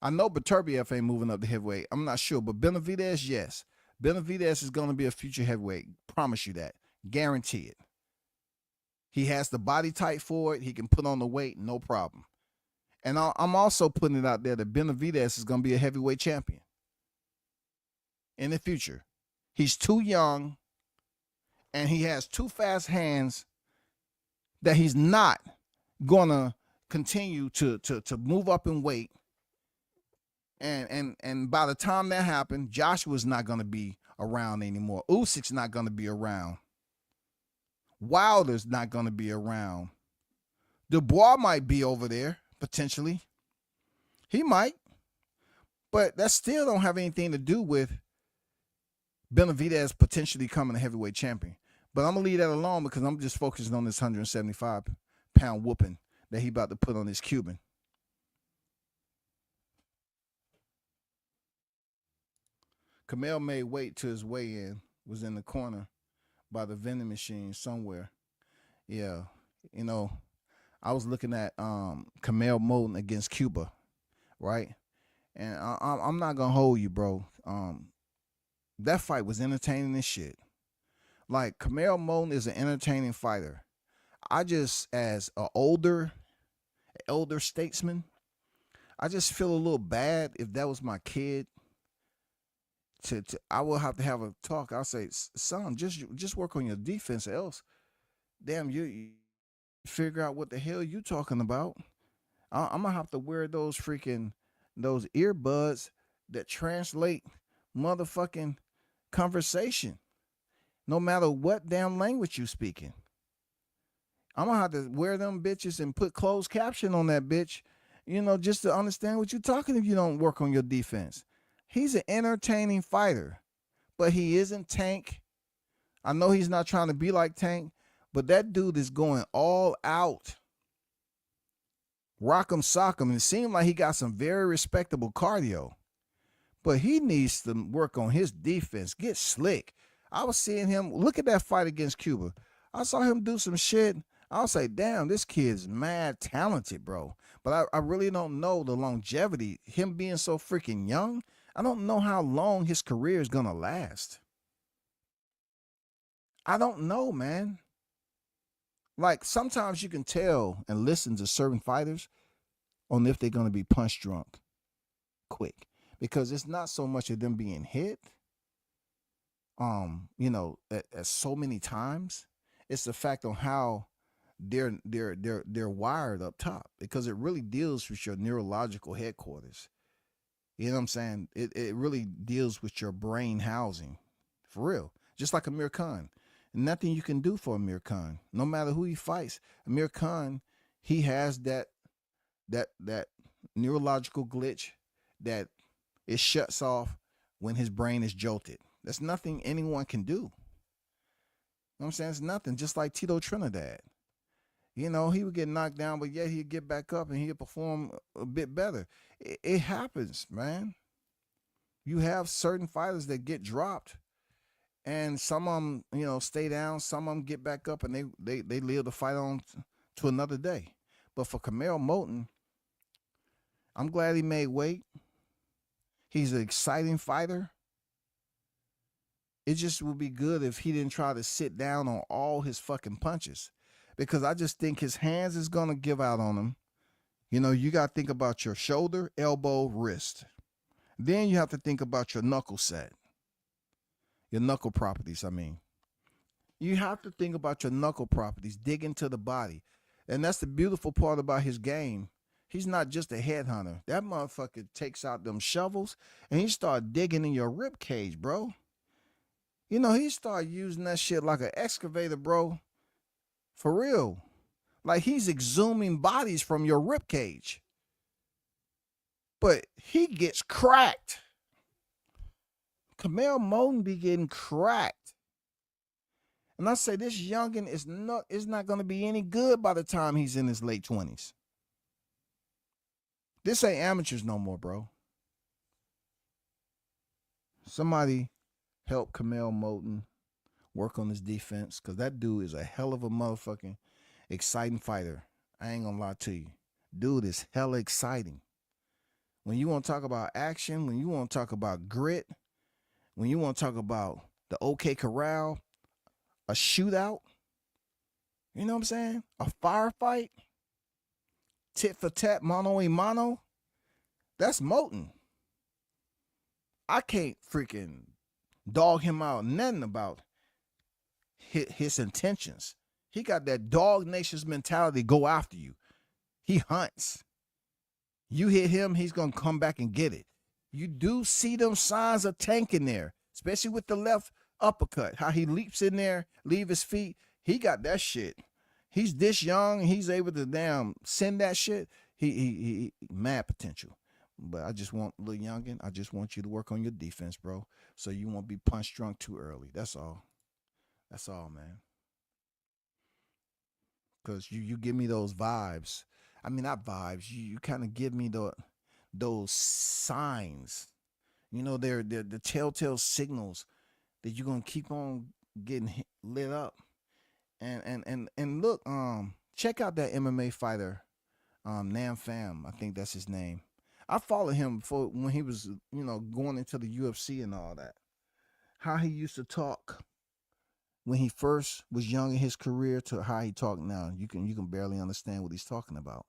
I know Beterbiev ain't moving up the heavyweight. I'm not sure, but Benavidez, yes. Benavidez is going to be a future heavyweight. Promise you that. Guarantee it. He has the body type for it. He can put on the weight, no problem. And I'm also putting it out there that Benavidez is going to be a heavyweight champion in the future. He's too young, and he has too fast hands that he's not gonna continue to move up in weight. And by the time that happened, Joshua's not gonna be around anymore. Usyk's not gonna be around. Wilder's not gonna be around. Dubois might be over there, potentially. He might. But that still don't have anything to do with Benavidez potentially becoming a heavyweight champion. But I'm going to leave that alone because I'm just focusing on this 175-pound whooping that he about to put on this Cuban. Kamel made weight to his weigh-in, was in the corner by the vending machine somewhere. Yeah, you know, I was looking at Kamel Moulton against Cuba, right? And I'm not going to hold you, bro. That fight was entertaining as shit. Like, Kamel Moulton is an entertaining fighter. I just, as an elder statesman, I just feel a little bad if that was my kid. I will have to have a talk. I'll say, son, just work on your defense, or else, damn, you figure out what the hell you talking about. I'm gonna have to wear those earbuds that translate motherfucking conversation. No matter what damn language you speaking. I'm gonna have to wear them bitches and put closed caption on that bitch, just to understand what you're talking if you don't work on your defense. He's an entertaining fighter, but he isn't Tank. I know he's not trying to be like Tank, but that dude is going all out. Rock'em sock'em. It seemed like he got some very respectable cardio, but he needs to work on his defense, get slick. I was seeing him, look at that fight against Cuba. I saw him do some shit. I'll say, damn, this kid's mad talented, bro. But I really don't know the longevity. Him being so freaking young, I don't know how long his career is going to last. I don't know, man. Like, sometimes you can tell and listen to certain fighters on if they're going to be punch drunk quick. Because it's not so much of them being hit, at so many times. It's the fact on how they're wired up top, because it really deals with your neurological headquarters. You know what I'm saying? It really deals with your brain housing, for real. Just like Amir Khan. Nothing you can do for Amir Khan, no matter who he fights. Amir Khan, he has that neurological glitch that it shuts off when his brain is jolted. There's nothing anyone can do. You know what I'm saying? It's nothing. Just like Tito Trinidad. He would get knocked down, but yet he'd get back up and he'd perform a bit better. It happens, man. You have certain fighters that get dropped, and some of them, stay down. Some of them get back up, and they live the fight on to another day. But for Kamel Moulton, I'm glad he made weight. He's an exciting fighter. It just would be good if he didn't try to sit down on all his fucking punches, because I just think his hands is gonna give out on him. You know, you got to think about your shoulder, elbow, wrist. Then you have to think about your knuckle set, your knuckle properties. I mean, you have to think about your knuckle properties, dig into the body. And that's the beautiful part about his game. He's not just a headhunter. That motherfucker takes out them shovels and he start digging in your rib cage, bro. You know, he start using that shit like an excavator, bro. For real. Like he's exhuming bodies from your rib cage. But he gets cracked. Kamel Moten be getting cracked. And I say this youngin is not going to be any good by the time he's in his late 20s. This ain't amateurs no more, bro. Somebody help Kamel Moten work on his defense, because that dude is a hell of a motherfucking exciting fighter. I ain't going to lie to you. Dude is hella exciting. When you want to talk about action, when you want to talk about grit, when you want to talk about the OK Corral, a shootout, you know what I'm saying? A firefight, tit for tat, mano a mano, that's Moten. I can't freaking dog him out nothing about his intentions. He got that dog nations mentality, go after you. He hunts. You hit him, he's going to come back and get it. You do see them signs of tanking there, especially with the left uppercut, how he leaps in there, leave his feet. He got that shit. He's this young, he's able to damn send that shit. He mad potential. But I just want, little youngin, I just want you to work on your defense, bro, so you won't be punch drunk too early. That's all. That's all, man. Because you give me those vibes. I mean, not vibes. You kind of give me those signs. You know, they're the telltale signals that you're gonna keep on getting lit up. And look, check out that MMA fighter, Nam Pham. I think that's his name. I followed him for when he was, you know, going into the UFC and all that. How he used to talk when he first was young in his career to how he talked now. You can barely understand what he's talking about.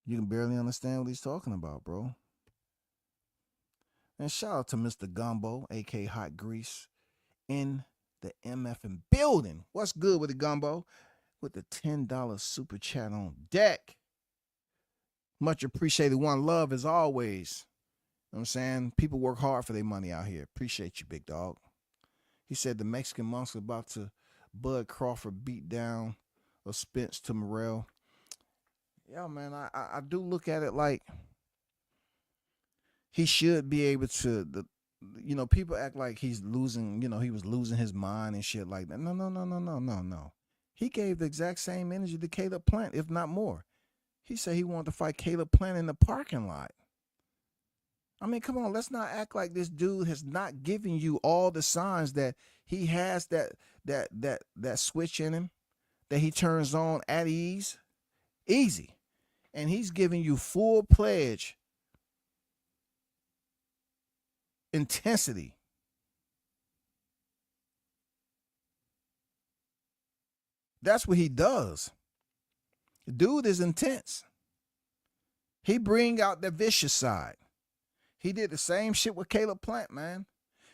You can barely understand what he's talking about, bro. And shout out to Mr. Gumbo, aka Hot Grease, in the MF building. What's good with the Gumbo? With the $10 super chat on deck. Much appreciated. One love as always. You know what I'm saying? People work hard for their money out here. Appreciate you, big dog. He said the Mexican monks are about to Bud Crawford beat down or Spence to Morrell. Yeah, man, I do look at it like he should be able to, you know, people act like he's losing, you know, he was losing his mind and shit like that. No. He gave the exact same energy to Caleb Plant, if not more. He said he wanted to fight Caleb Plant in the parking lot. I mean, come on, let's not act like this dude has not given you all the signs that he has that switch in him, that he turns on at ease. Easy. And he's giving you full pledge intensity. That's what he does. The dude is intense. He bring out the vicious side. He did the same shit with Caleb Plant, man.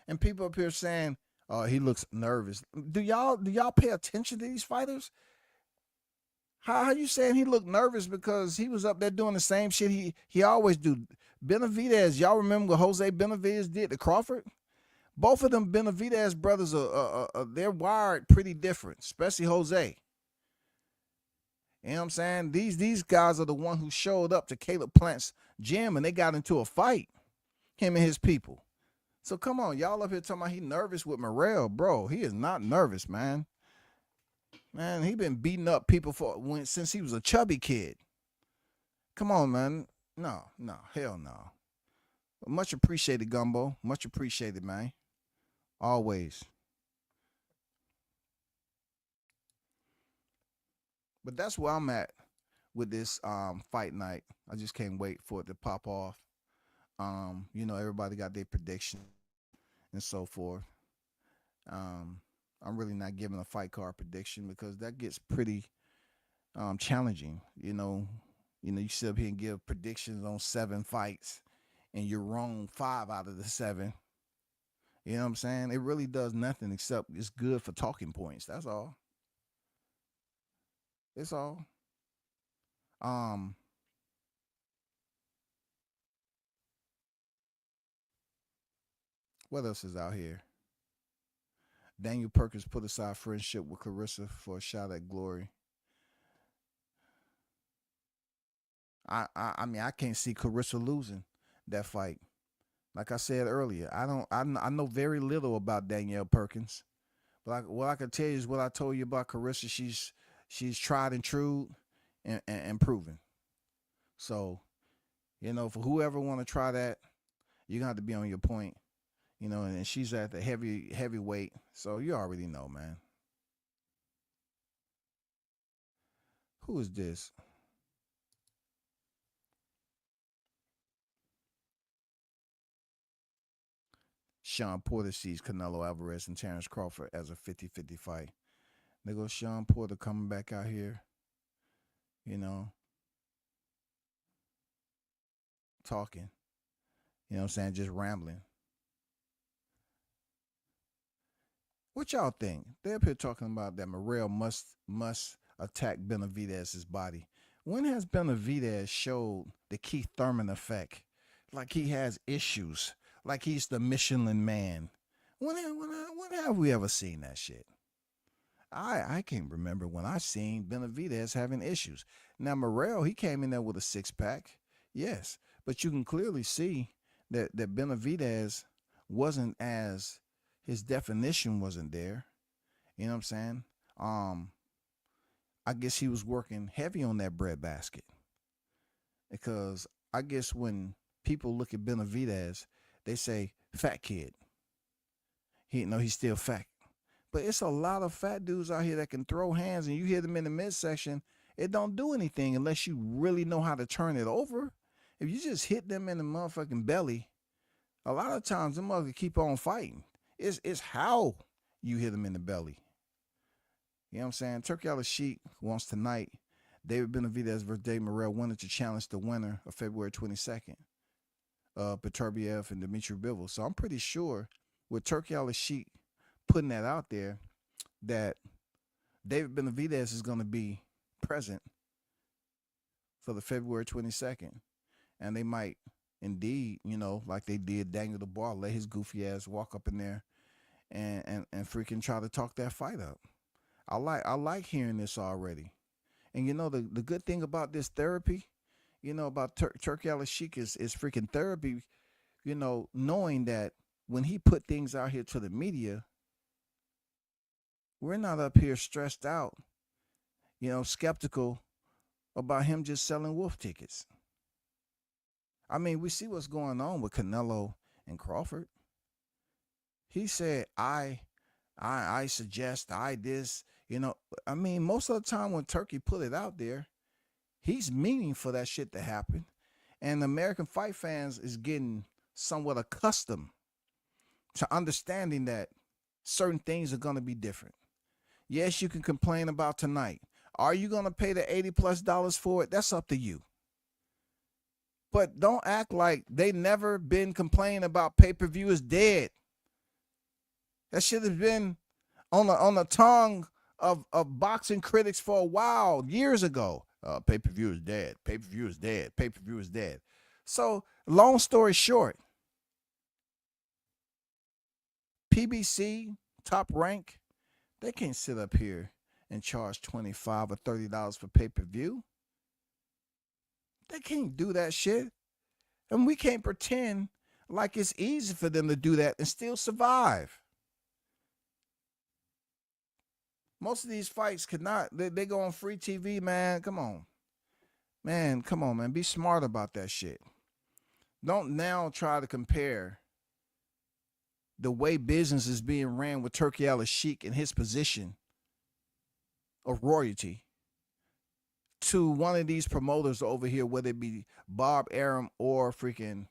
And people up here saying, "Oh, he looks nervous." Do y'all pay attention to these fighters? How you saying he looked nervous because he was up there doing the same shit he always do? Benavidez, y'all remember what Jose Benavidez did to Crawford? Both of them Benavidez brothers are they're wired pretty different, especially Jose. You know what I'm saying? These guys are the one who showed up to Caleb Plant's gym and they got into a fight, him and his people. So come on, y'all up here talking about he nervous with Morrell. Bro, he is not nervous, man. Man, he been beating up people since he was a chubby kid. Come on, man. No, hell no. Much appreciated, Gumbo. Much appreciated, man. Always. But that's where I'm at with this fight night. I just can't wait for it to pop off. You know, everybody got their prediction. and so forth. I'm really not giving a fight card prediction because that gets pretty challenging. You sit up here and give predictions on 7 fights, and you're wrong 5 out of the 7. You know what I'm saying? It really does nothing except it's good for talking points. That's all. It's all. Um, what else is out here? Daniel Perkins put aside friendship with Clarissa for a shot at glory. I mean, I can't see Clarissa losing that fight. Like I said earlier, I know very little about Danielle Perkins, but what I can tell you is what I told you about Carissa. She's tried and true, and proven. So for whoever want to try that, you're gonna have to be on your point. And she's at the heavyweight, so you already know, man. Who is this? Sean Porter sees Canelo Alvarez and Terrence Crawford as a 50-50 fight. There goes Sean Porter coming back out here, talking. You know what I'm saying? Just rambling. What y'all think? They're up here talking about that Morrell must attack Benavidez's body. When has Benavidez showed the Keith Thurman effect? Like he has issues. Like he's the Michelin man. When have we ever seen that shit? I can't remember when I seen Benavidez having issues. Now Morrell, he came in there with a 6-pack, yes, but you can clearly see that Benavidez wasn't as his definition wasn't there. You know what I'm saying? I guess he was working heavy on that breadbasket because I guess when people look at Benavidez, they say fat kid. He's still fat. But it's a lot of fat dudes out here that can throw hands, and you hit them in the midsection, it don't do anything unless you really know how to turn it over. If you just hit them in the motherfucking belly, a lot of times them motherfuckers keep on fighting. It's how you hit them in the belly. You know what I'm saying? Turkey Al-Sheikh wants tonight David Benavidez versus Dave Morrell winner to challenge the winner of February 22nd. Peterbiev and Dmitry Bivol. So I'm pretty sure with Turkey Al-Sheikh putting that out there that David Benavidez is going to be present for the February 22nd. And they might indeed, like they did Daniel Dubois, let his goofy ass walk up in there and freaking try to talk that fight up. I like hearing this already. And the good thing about this therapy, about Turkey Al-Sheikh is freaking therapy, knowing that when he put things out here to the media, we're not up here stressed out, skeptical about him just selling wolf tickets. I mean, we see what's going on with Canelo and Crawford. He said, I suggest, this, I mean, most of the time when Turkey put it out there, he's meaning for that shit to happen. And American fight fans is getting somewhat accustomed to understanding that certain things are going to be different. Yes, you can complain about tonight. Are you going to pay the $80+ for it? That's up to you. But don't act like they never been complaining about pay-per-view is dead. That shit has been on the tongue of boxing critics for a while, years ago. Pay-per-view is dead. Pay-per-view is dead. Pay-per-view is dead. So, long story short, PBC, Top Rank, they can't sit up here and charge $25 or $30 for pay-per-view. They can't do that shit. And we can't pretend like it's easy for them to do that and still survive. Most of these fights could not. They go on free TV, man. Come on. Man, come on, man. Be smart about that shit. Don't now try to compare the way business is being ran with Turkey Al-Sheikh in his position of royalty to one of these promoters over here, whether it be Bob Arum or freaking,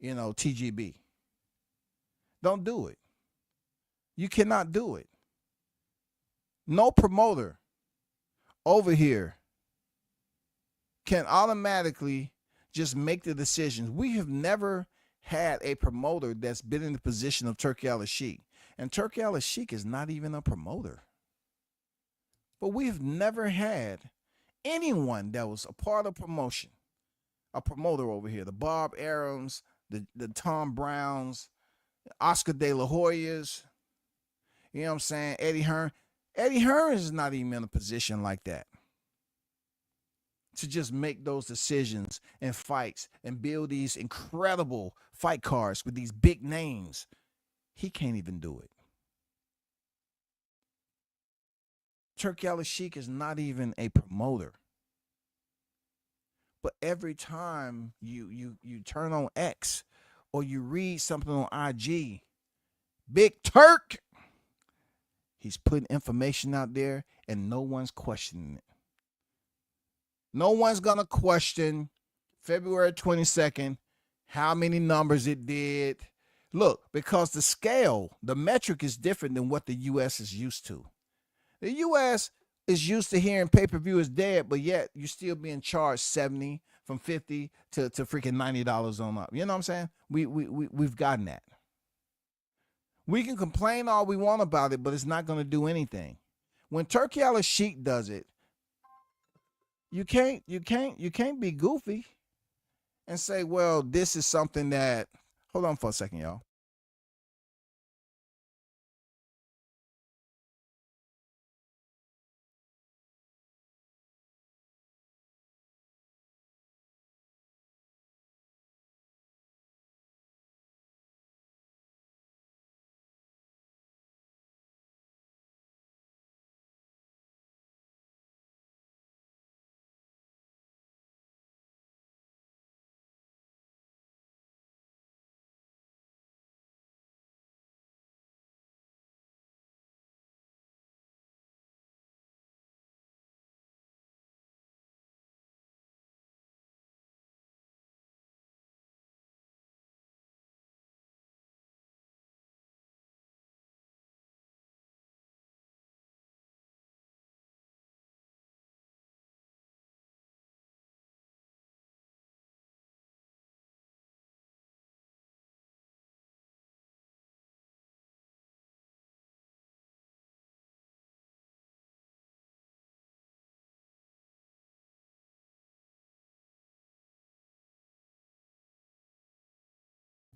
TGB. Don't do it. You cannot do it. No promoter over here can automatically just make the decisions. We have never had a promoter that's been in the position of Turki Al-Sheikh. And Turki Al-Sheikh is not even a promoter. But we've never had anyone that was a part of promotion, a promoter over here. The Bob Arums, the Tom Browns, Oscar De La Hoyas, you know what I'm saying? Eddie Hearn. Eddie Hearn is not even in a position like that to just make those decisions and fights and build these incredible fight cards with these big names. He can't even do it. Turki Al-Sheikh is not even a promoter. But every time you turn on X or you read something on IG, Big Turk, he's putting information out there and no one's questioning it. No one's going to question February 22nd, how many numbers it did. Look, because the scale, the metric is different than what the U.S. is used to. The U.S. is used to hearing pay-per-view is dead, but yet you're still being charged $70 from $50 to freaking $90 on up. You know what I'm saying? We've gotten that. We can complain all we want about it, but it's not going to do anything. When Turki Al-Sheikh does it, you can't be goofy and say, well, this is something that, hold on for a second, y'all.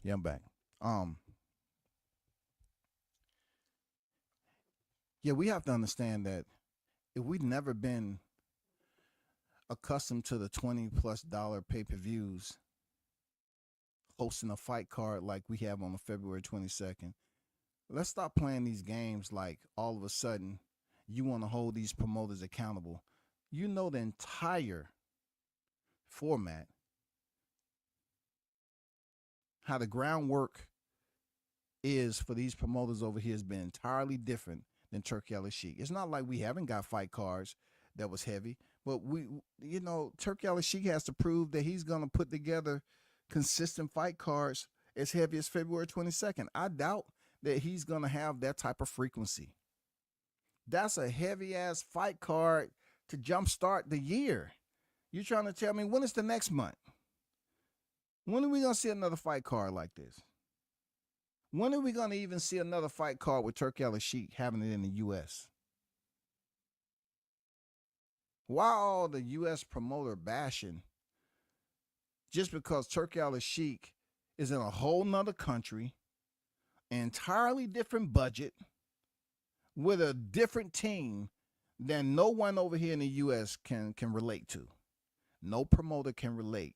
Yeah, I'm back. Yeah, we have to understand that if we've never been accustomed to the $20+ pay-per-views hosting a fight card like we have on the February 22nd, let's stop playing these games like all of a sudden you want to hold these promoters accountable. You know the entire format, how the groundwork is for these promoters over here has been entirely different than Turki Al-Sheikh. It's not like we haven't got fight cards that was heavy, but Turki Al-Sheikh has to prove that he's going to put together consistent fight cards as heavy as February 22nd. I doubt that he's going to have that type of frequency. That's a heavy-ass fight card to jumpstart the year. You're trying to tell me when is the next month? When are we going to see another fight card like this? When are we going to even see another fight card with Turki Al-Sheikh having it in the U.S.? Why all the U.S. promoter bashing just because Turki Al-Sheikh is in a whole nother country, entirely different budget, with a different team than no one over here in the U.S. can relate to? No promoter can relate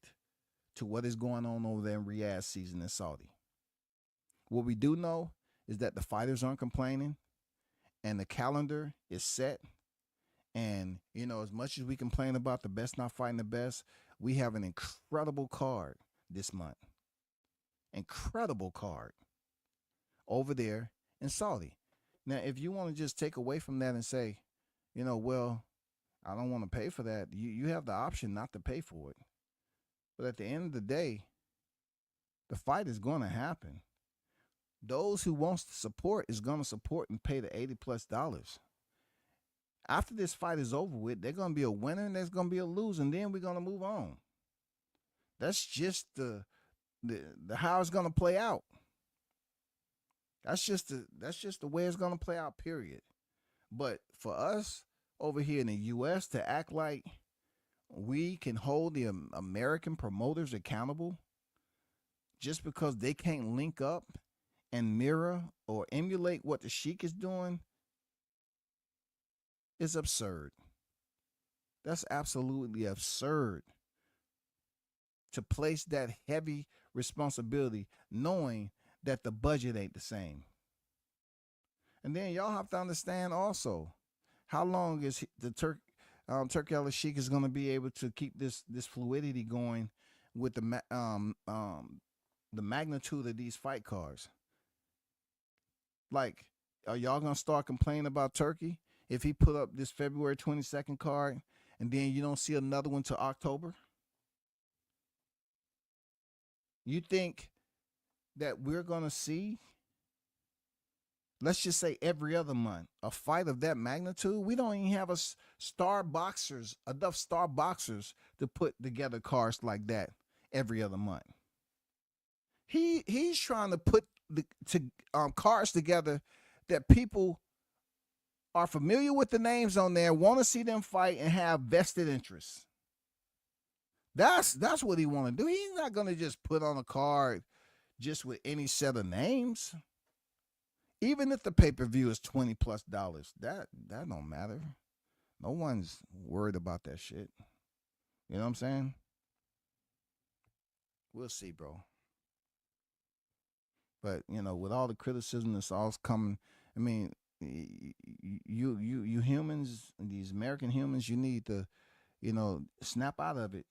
to what is going on over there in Riyadh season in Saudi. What we do know is that the fighters aren't complaining and the calendar is set. And, as much as we complain about the best not fighting the best, we have an incredible card this month. Incredible card over there in Saudi. Now, if you want to just take away from that and say, well, I don't want to pay for that, you have the option not to pay for it. But at the end of the day, the fight is going to happen. Those who wants to support is gonna support and pay the $80+. After this fight is over with, there's gonna be a winner and there's gonna be a loser, and then we're gonna move on. That's just the how it's gonna play out. That's just the way it's gonna play out. Period. But for us over here in the U.S. to act like we can hold the American promoters accountable just because they can't link up and mirror or emulate what the Sheik is doing is absurd. That's absolutely absurd to place that heavy responsibility knowing that the budget ain't the same. And then y'all have to understand also how long is the Turkey Al Sheik is going to be able to keep this fluidity going with the magnitude of these fight cards. Like, are y'all gonna start complaining about Turkey if he put up this February 22nd card and then you don't see another one till October? You think that we're gonna see, let's just say every other month, a fight of that magnitude? We don't even have enough star boxers to put together cards like that every other month. He's trying to put cards together that people are familiar with the names on there, want to see them fight, and have vested interests. That's what he want to do. He's not going to just put on a card just with any set of names. Even if the pay-per-view is $20+, that don't matter. No one's worried about that shit. You know what I'm saying? We'll see, bro. But with all the criticism that's all coming, I mean, you humans, these American humans, you need to, snap out of it.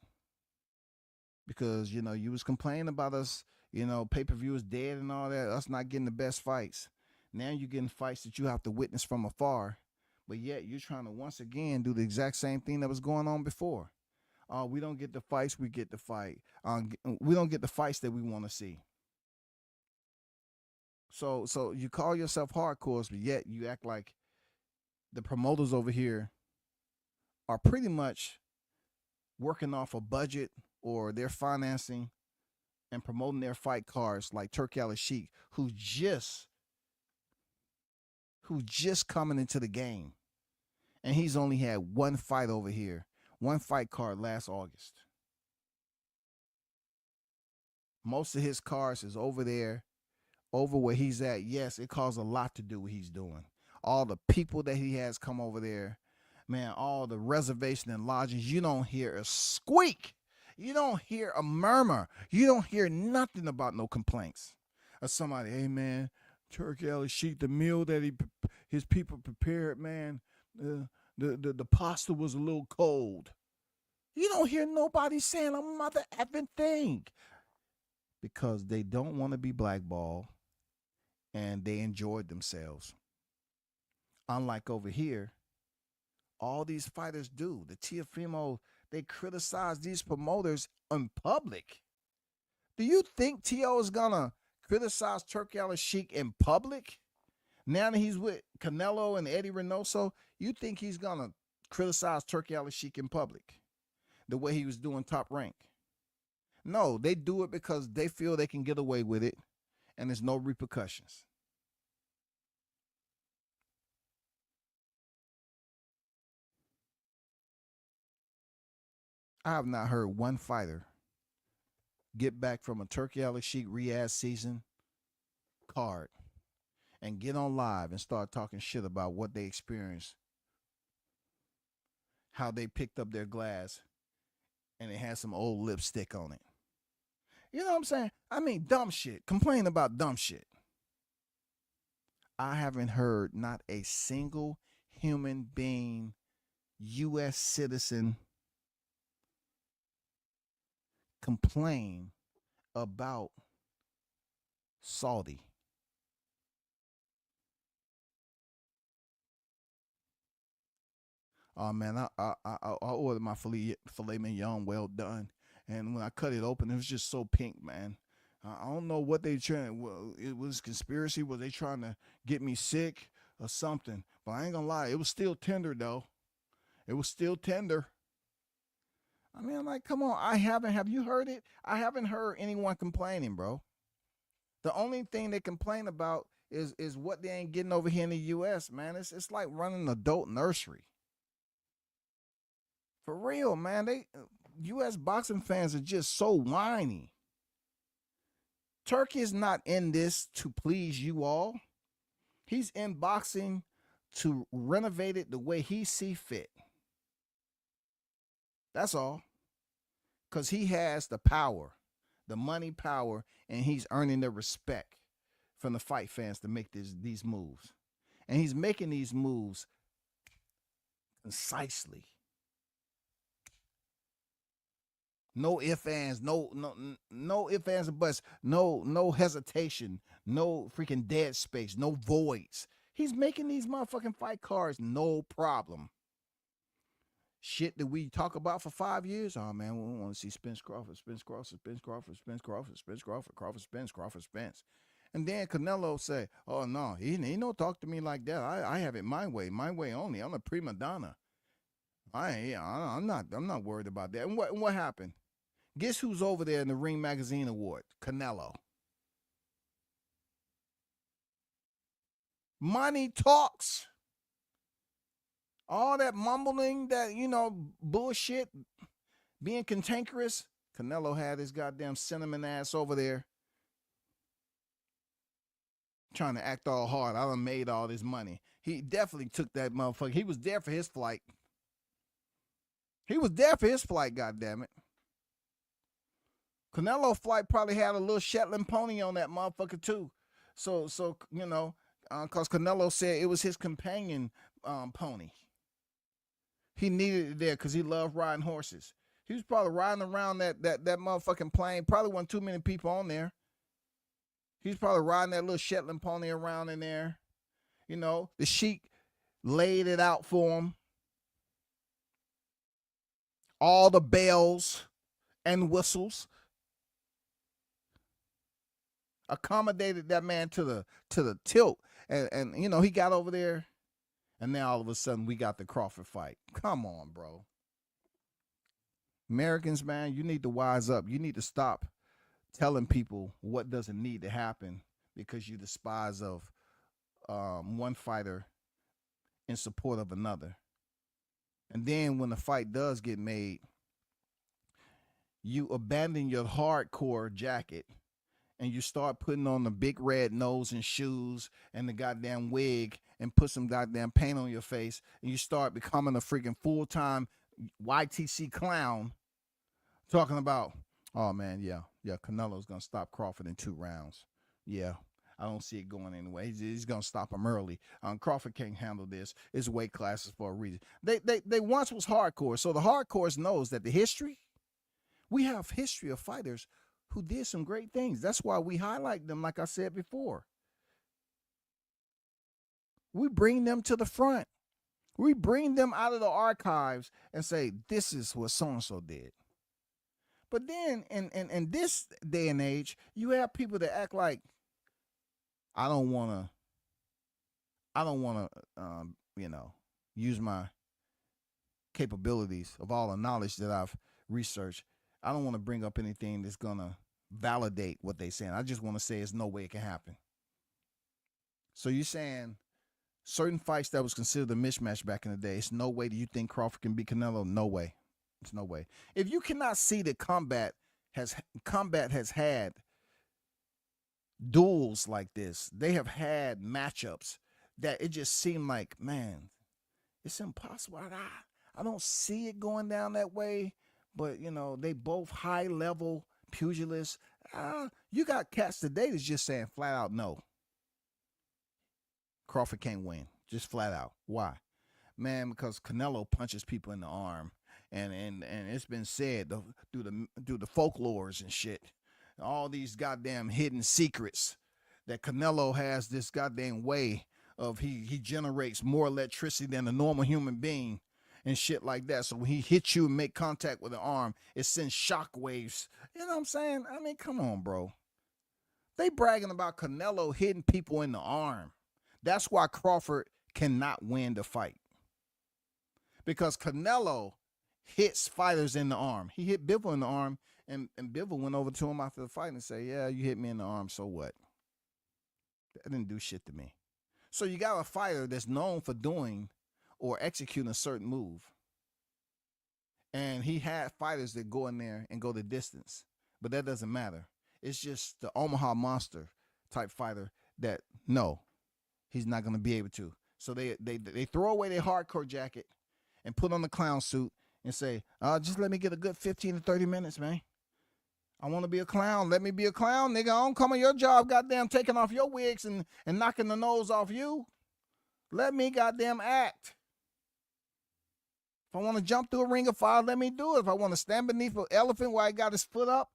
Because you was complaining about us, pay-per-view is dead and all that, us not getting the best fights. Now you're getting fights that you have to witness from afar, but yet you're trying to once again do the exact same thing that was going on before. We don't get the fights, we get the fight. We don't get the fights that we want to see. So you call yourself hardcores, but yet you act like the promoters over here are pretty much working off a budget, or they're financing and promoting their fight cards like Turkey Al Sheik, who just coming into the game. And he's only had one fight over here, one fight card last August. Most of his cards is over there, over where he's at. Yes, it caused a lot to do what he's doing. All the people that he has come over there, man, all the reservation and lodgings, you don't hear a squeak. You don't hear a murmur. You don't hear nothing about no complaints. Or somebody, hey, man, Turkey Al Sheik, the meal that his people prepared, man, the pasta was a little cold. You don't hear nobody saying a mother effing thing. Because they don't want to be blackballed, and they enjoyed themselves. Unlike over here, all these fighters do. The Teofimo, they criticize these promoters in public. Do you think Tio is going to criticize Turkey Al Sheik in public? Now that he's with Canelo and Eddie Reynoso, you think he's going to criticize Turkey Al Sheik in public the way he was doing Top Rank? No, they do it because they feel they can get away with it and there's no repercussions. I have not heard one fighter get back from a Turkey Al Sheik Riyadh season card and get on live and start talking shit about what they experienced, how they picked up their glass and it had some old lipstick on it. You know what I'm saying? I mean, dumb shit. Complain about dumb shit. I haven't heard not a single human being, U.S. citizen, complain about Saudi. Oh man, I ordered my filet mignon well done, and when I cut it open, it was just so pink, man. I don't know what they trying. Well, it was conspiracy. Was they trying to get me sick or something? But I ain't gonna lie, it was still tender though. It was still tender. I mean, I'm like, come on. I haven't. Have you heard it? I haven't heard anyone complaining, bro. The only thing they complain about is what they ain't getting over here in the U.S. Man, it's like running an adult nursery. For real, man. They U.S. boxing fans are just so whiny. Turkey is not in this to please you all. He's in boxing to renovate it the way he see fit. That's all. Because he has the power, the money power, and he's earning the respect from the fight fans to make these moves. And he's making these moves concisely. No ifs, ands, no ifs, ands, and buts, no hesitation, no freaking dead space, no voids. He's making these motherfucking fight cards no problem. Shit that we talk about for 5 years. Oh man, we want to see Spence Crawford, Spence Crawford, Spence Crawford, Spence Crawford, Spence Crawford, Crawford, Spence, Crawford, Spence. And then Canelo say, "Oh no, he don't talk to me like that. I have it my way only. I'm a prima donna. I'm not worried about that." And what happened? Guess who's over there in the Ring Magazine Award? Canelo. Money talks. All that mumbling, that, bullshit, being cantankerous. Canelo had his goddamn cinnamon ass over there trying to act all hard. I done made all this money. He definitely took that motherfucker. He was there for his flight. Goddammit. Canelo flight probably had a little Shetland pony on that motherfucker too. So because Canelo said it was his companion pony. He needed it there because he loved riding horses. He was probably riding around that motherfucking plane. Probably wasn't too many people on there. He's probably riding that little Shetland pony around in there. The sheik laid it out for him. All the bells and whistles accommodated that man to the tilt. And he got over there. And now all of a sudden we got the Crawford fight. Come on, bro. Americans, man, you need to wise up. You need to stop telling people what doesn't need to happen because you despise of one fighter in support of another. And then when the fight does get made, you abandon your hardcore jacket and you start putting on the big red nose and shoes and the goddamn wig and put some goddamn paint on your face, and you start becoming a freaking full-time YTC clown talking about, oh man, yeah, Canelo's going to stop Crawford in 2 rounds. Yeah, I don't see it going anyway. He's going to stop him early. Crawford can't handle this. It's weight classes for a reason. They once was hardcore, so the hardcores knows that the history, we have history of fighters who did some great things. That's why we highlight them, like I said before. We bring them to the front. We bring them out of the archives and say, this is what so-and-so did. But then in this day and age, you have people that act like, I don't want to, use my capabilities of all the knowledge that I've researched. I don't want to bring up anything that's going to validate what they're saying. I just want to say there's no way it can happen. So you're saying certain fights that was considered a mismatch back in the day, it's no way do you think Crawford can beat Canelo? No way. It's no way. If you cannot see that combat has had duels like this, they have had matchups that it just seemed like, man, it's impossible. I don't see it going down that way. But, they both high-level pugilists. You got cats today that's just saying flat out no. Crawford can't win. Just flat out. Why? Man, because Canelo punches people in the arm. And it's been said through the folklores and shit. All these goddamn hidden secrets that Canelo has this goddamn way of he generates more electricity than a normal human being. And shit like that. So when he hits you and make contact with the arm, it sends shock waves. You know what I'm saying? I mean, come on, bro. They bragging about Canelo hitting people in the arm. That's why Crawford cannot win the fight. Because Canelo hits fighters in the arm. He hit Bivol in the arm, and Bivol went over to him after the fight and said, yeah, you hit me in the arm, so what? That didn't do shit to me. So you got a fighter that's known for doing or executing a certain move. And he had fighters that go in there and go the distance. But that doesn't matter. It's just the Omaha Monster type fighter that, no, he's not going to be able to. So they throw away their hardcore jacket and put on the clown suit and say, just let me get a good 15 to 30 minutes, man. I want to be a clown. Let me be a clown, nigga. I don't come on your job, goddamn, taking off your wigs and knocking the nose off you. Let me goddamn act. If I want to jump through a ring of fire, let me do it. If I want to stand beneath an elephant while he got his foot up,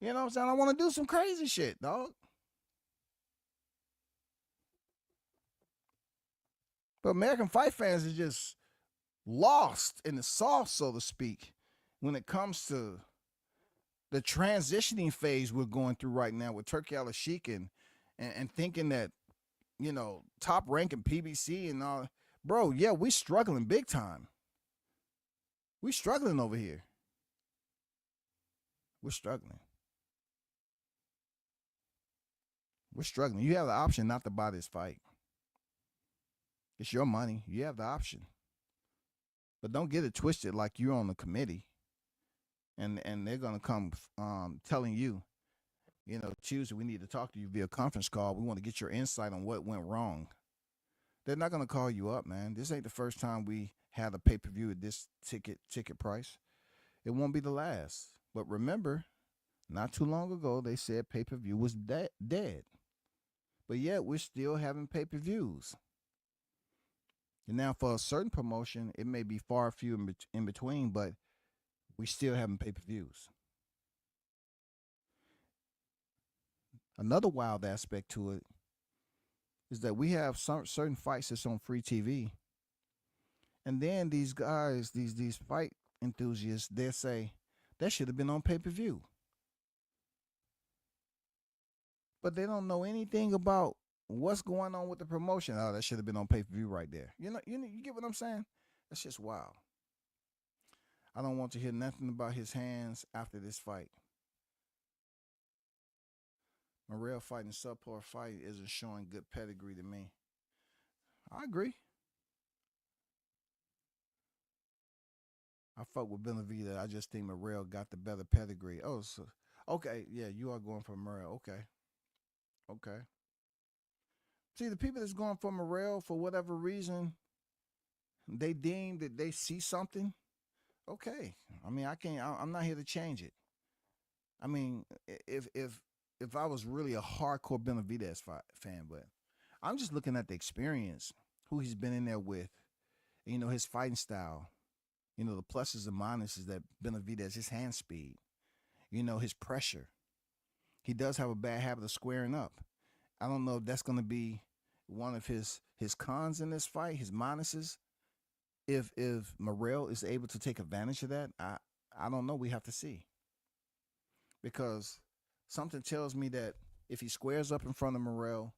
you know what I'm saying? I want to do some crazy shit, dog. But American Fight fans are just lost in the sauce, so to speak, when it comes to the transitioning phase we're going through right now with Turki Al-Sheikh and thinking that, you know, top ranking PBC and all. Bro, yeah, we struggling big time. We struggling over here. We're struggling. We're struggling. You have the option not to buy this fight. It's your money. You have the option. But don't get it twisted like you're on the committee and they're going to come telling you, you know, Tuesday, we need to talk to you via conference call. We want to get your insight on what went wrong. They're not going to call you up, man. This ain't the first time we had a pay-per-view at this ticket price. It won't be the last. But remember, not too long ago, they said pay-per-view was dead. But yet, we're still having pay-per-views. And now for a certain promotion, it may be far few in between, but we still having pay-per-views. Another wild aspect to it is that we have some certain fights that's on free TV. And then these guys, these fight enthusiasts, they say, that should have been on pay-per-view. But they don't know anything about what's going on with the promotion. Oh, that should have been on pay-per-view right there. You get what I'm saying? That's just wild. I don't want to hear nothing about his hands after this fight. Morrell fighting subpar fight isn't showing good pedigree to me. I agree. I fuck with Benavidez. I just think Morrell got the better pedigree. Oh, so okay, yeah, you are going for Morrell. Okay. See, the people that's going for Morrell for whatever reason, they deem that they see something. Okay, I mean, I'm not here to change it. I mean, if I was really a hardcore Benavidez fan, but I'm just looking at the experience, who he's been in there with, you know, his fighting style, you know, the pluses and minuses that Benavidez, his hand speed, you know, his pressure. He does have a bad habit of squaring up. I don't know if that's going to be one of his cons in this fight, his minuses. If Morrell is able to take advantage of that, I don't know. We have to see. Because something tells me that if he squares up in front of Morrell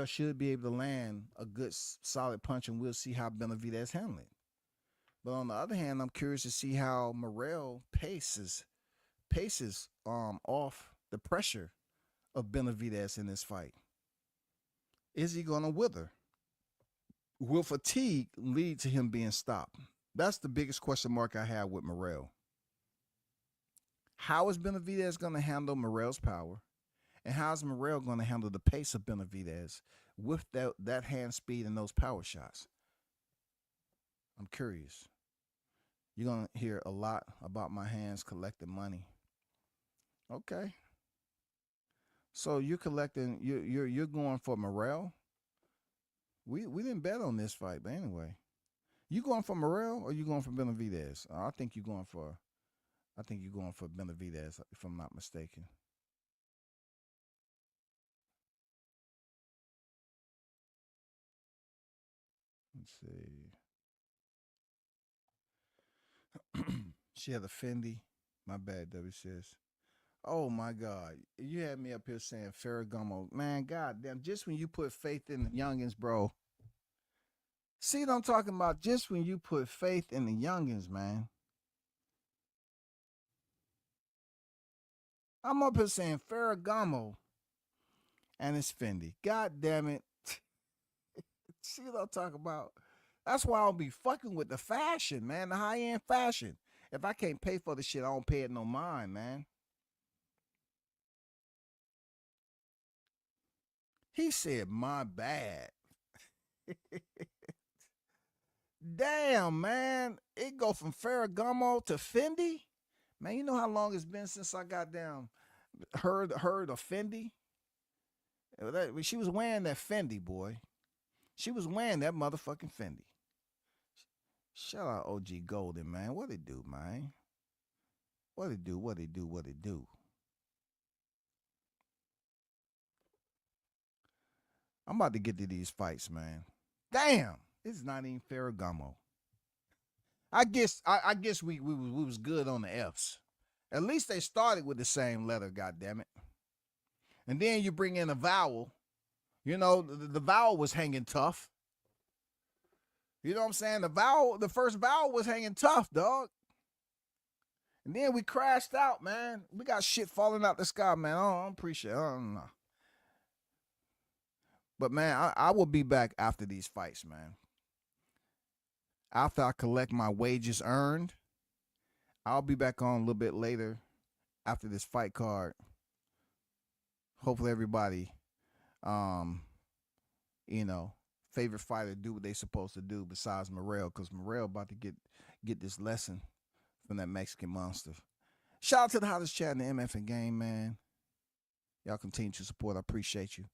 should be able to land a good solid punch, and we'll see how Benavidez handle it. But on the other hand, I'm curious to see how Morrell paces off the pressure of Benavidez in this fight. Is he going to wither? Will fatigue lead to him being stopped? That's the biggest question mark I have with Morrell. How is Benavidez going to handle Morrell's power? And how is Morrell going to handle the pace of Benavidez with that hand speed and those power shots? I'm curious. You're going to hear a lot about my hands collecting money. Okay. So you're collecting, you're going for Morrell? We didn't bet on this fight, but anyway. You going for Morrell or you going for Benavidez? I think you're going for Benavidez, if I'm not mistaken. Let's see. She had a Fendi. My bad, W says. Oh my God. You had me up here saying Ferragamo. Man, goddamn, just when you put faith in the youngins, bro. See what I'm talking about? Just when you put faith in the youngins, man. I'm up here saying Ferragamo and it's Fendi. God damn it. See what I'm talking about? That's why I'll be fucking with the fashion, man, the high end fashion. If I can't pay for the shit, I don't pay it no mind, man. He said, my bad. Damn, man. It go from Ferragamo to Fendi? Man, you know how long it's been since I got down heard of Fendi? She was wearing that Fendi, boy. She was wearing that motherfucking Fendi. Shout out OG Golden, man. What it do, man? What it do, what it do, what it do. I'm about to get to these fights, man. Damn, it's not even Ferragamo. I guess we was good on the F's. At least they started with the same letter, goddammit. And then you bring in a vowel. You know, the vowel was hanging tough. You know what I'm saying? The first vowel was hanging tough, dog. And then we crashed out, man. We got shit falling out the sky, man. I don't appreciate it. I don't know. But, man, I will be back after these fights, man. After I collect my wages earned, I'll be back on a little bit later after this fight card. Hopefully everybody, favorite fighter do what they supposed to do besides Morrell, because Morrell about to get this lesson from that Mexican monster. Shout out to the hottest chat in the MF game, man. Y'all continue to support. I appreciate you.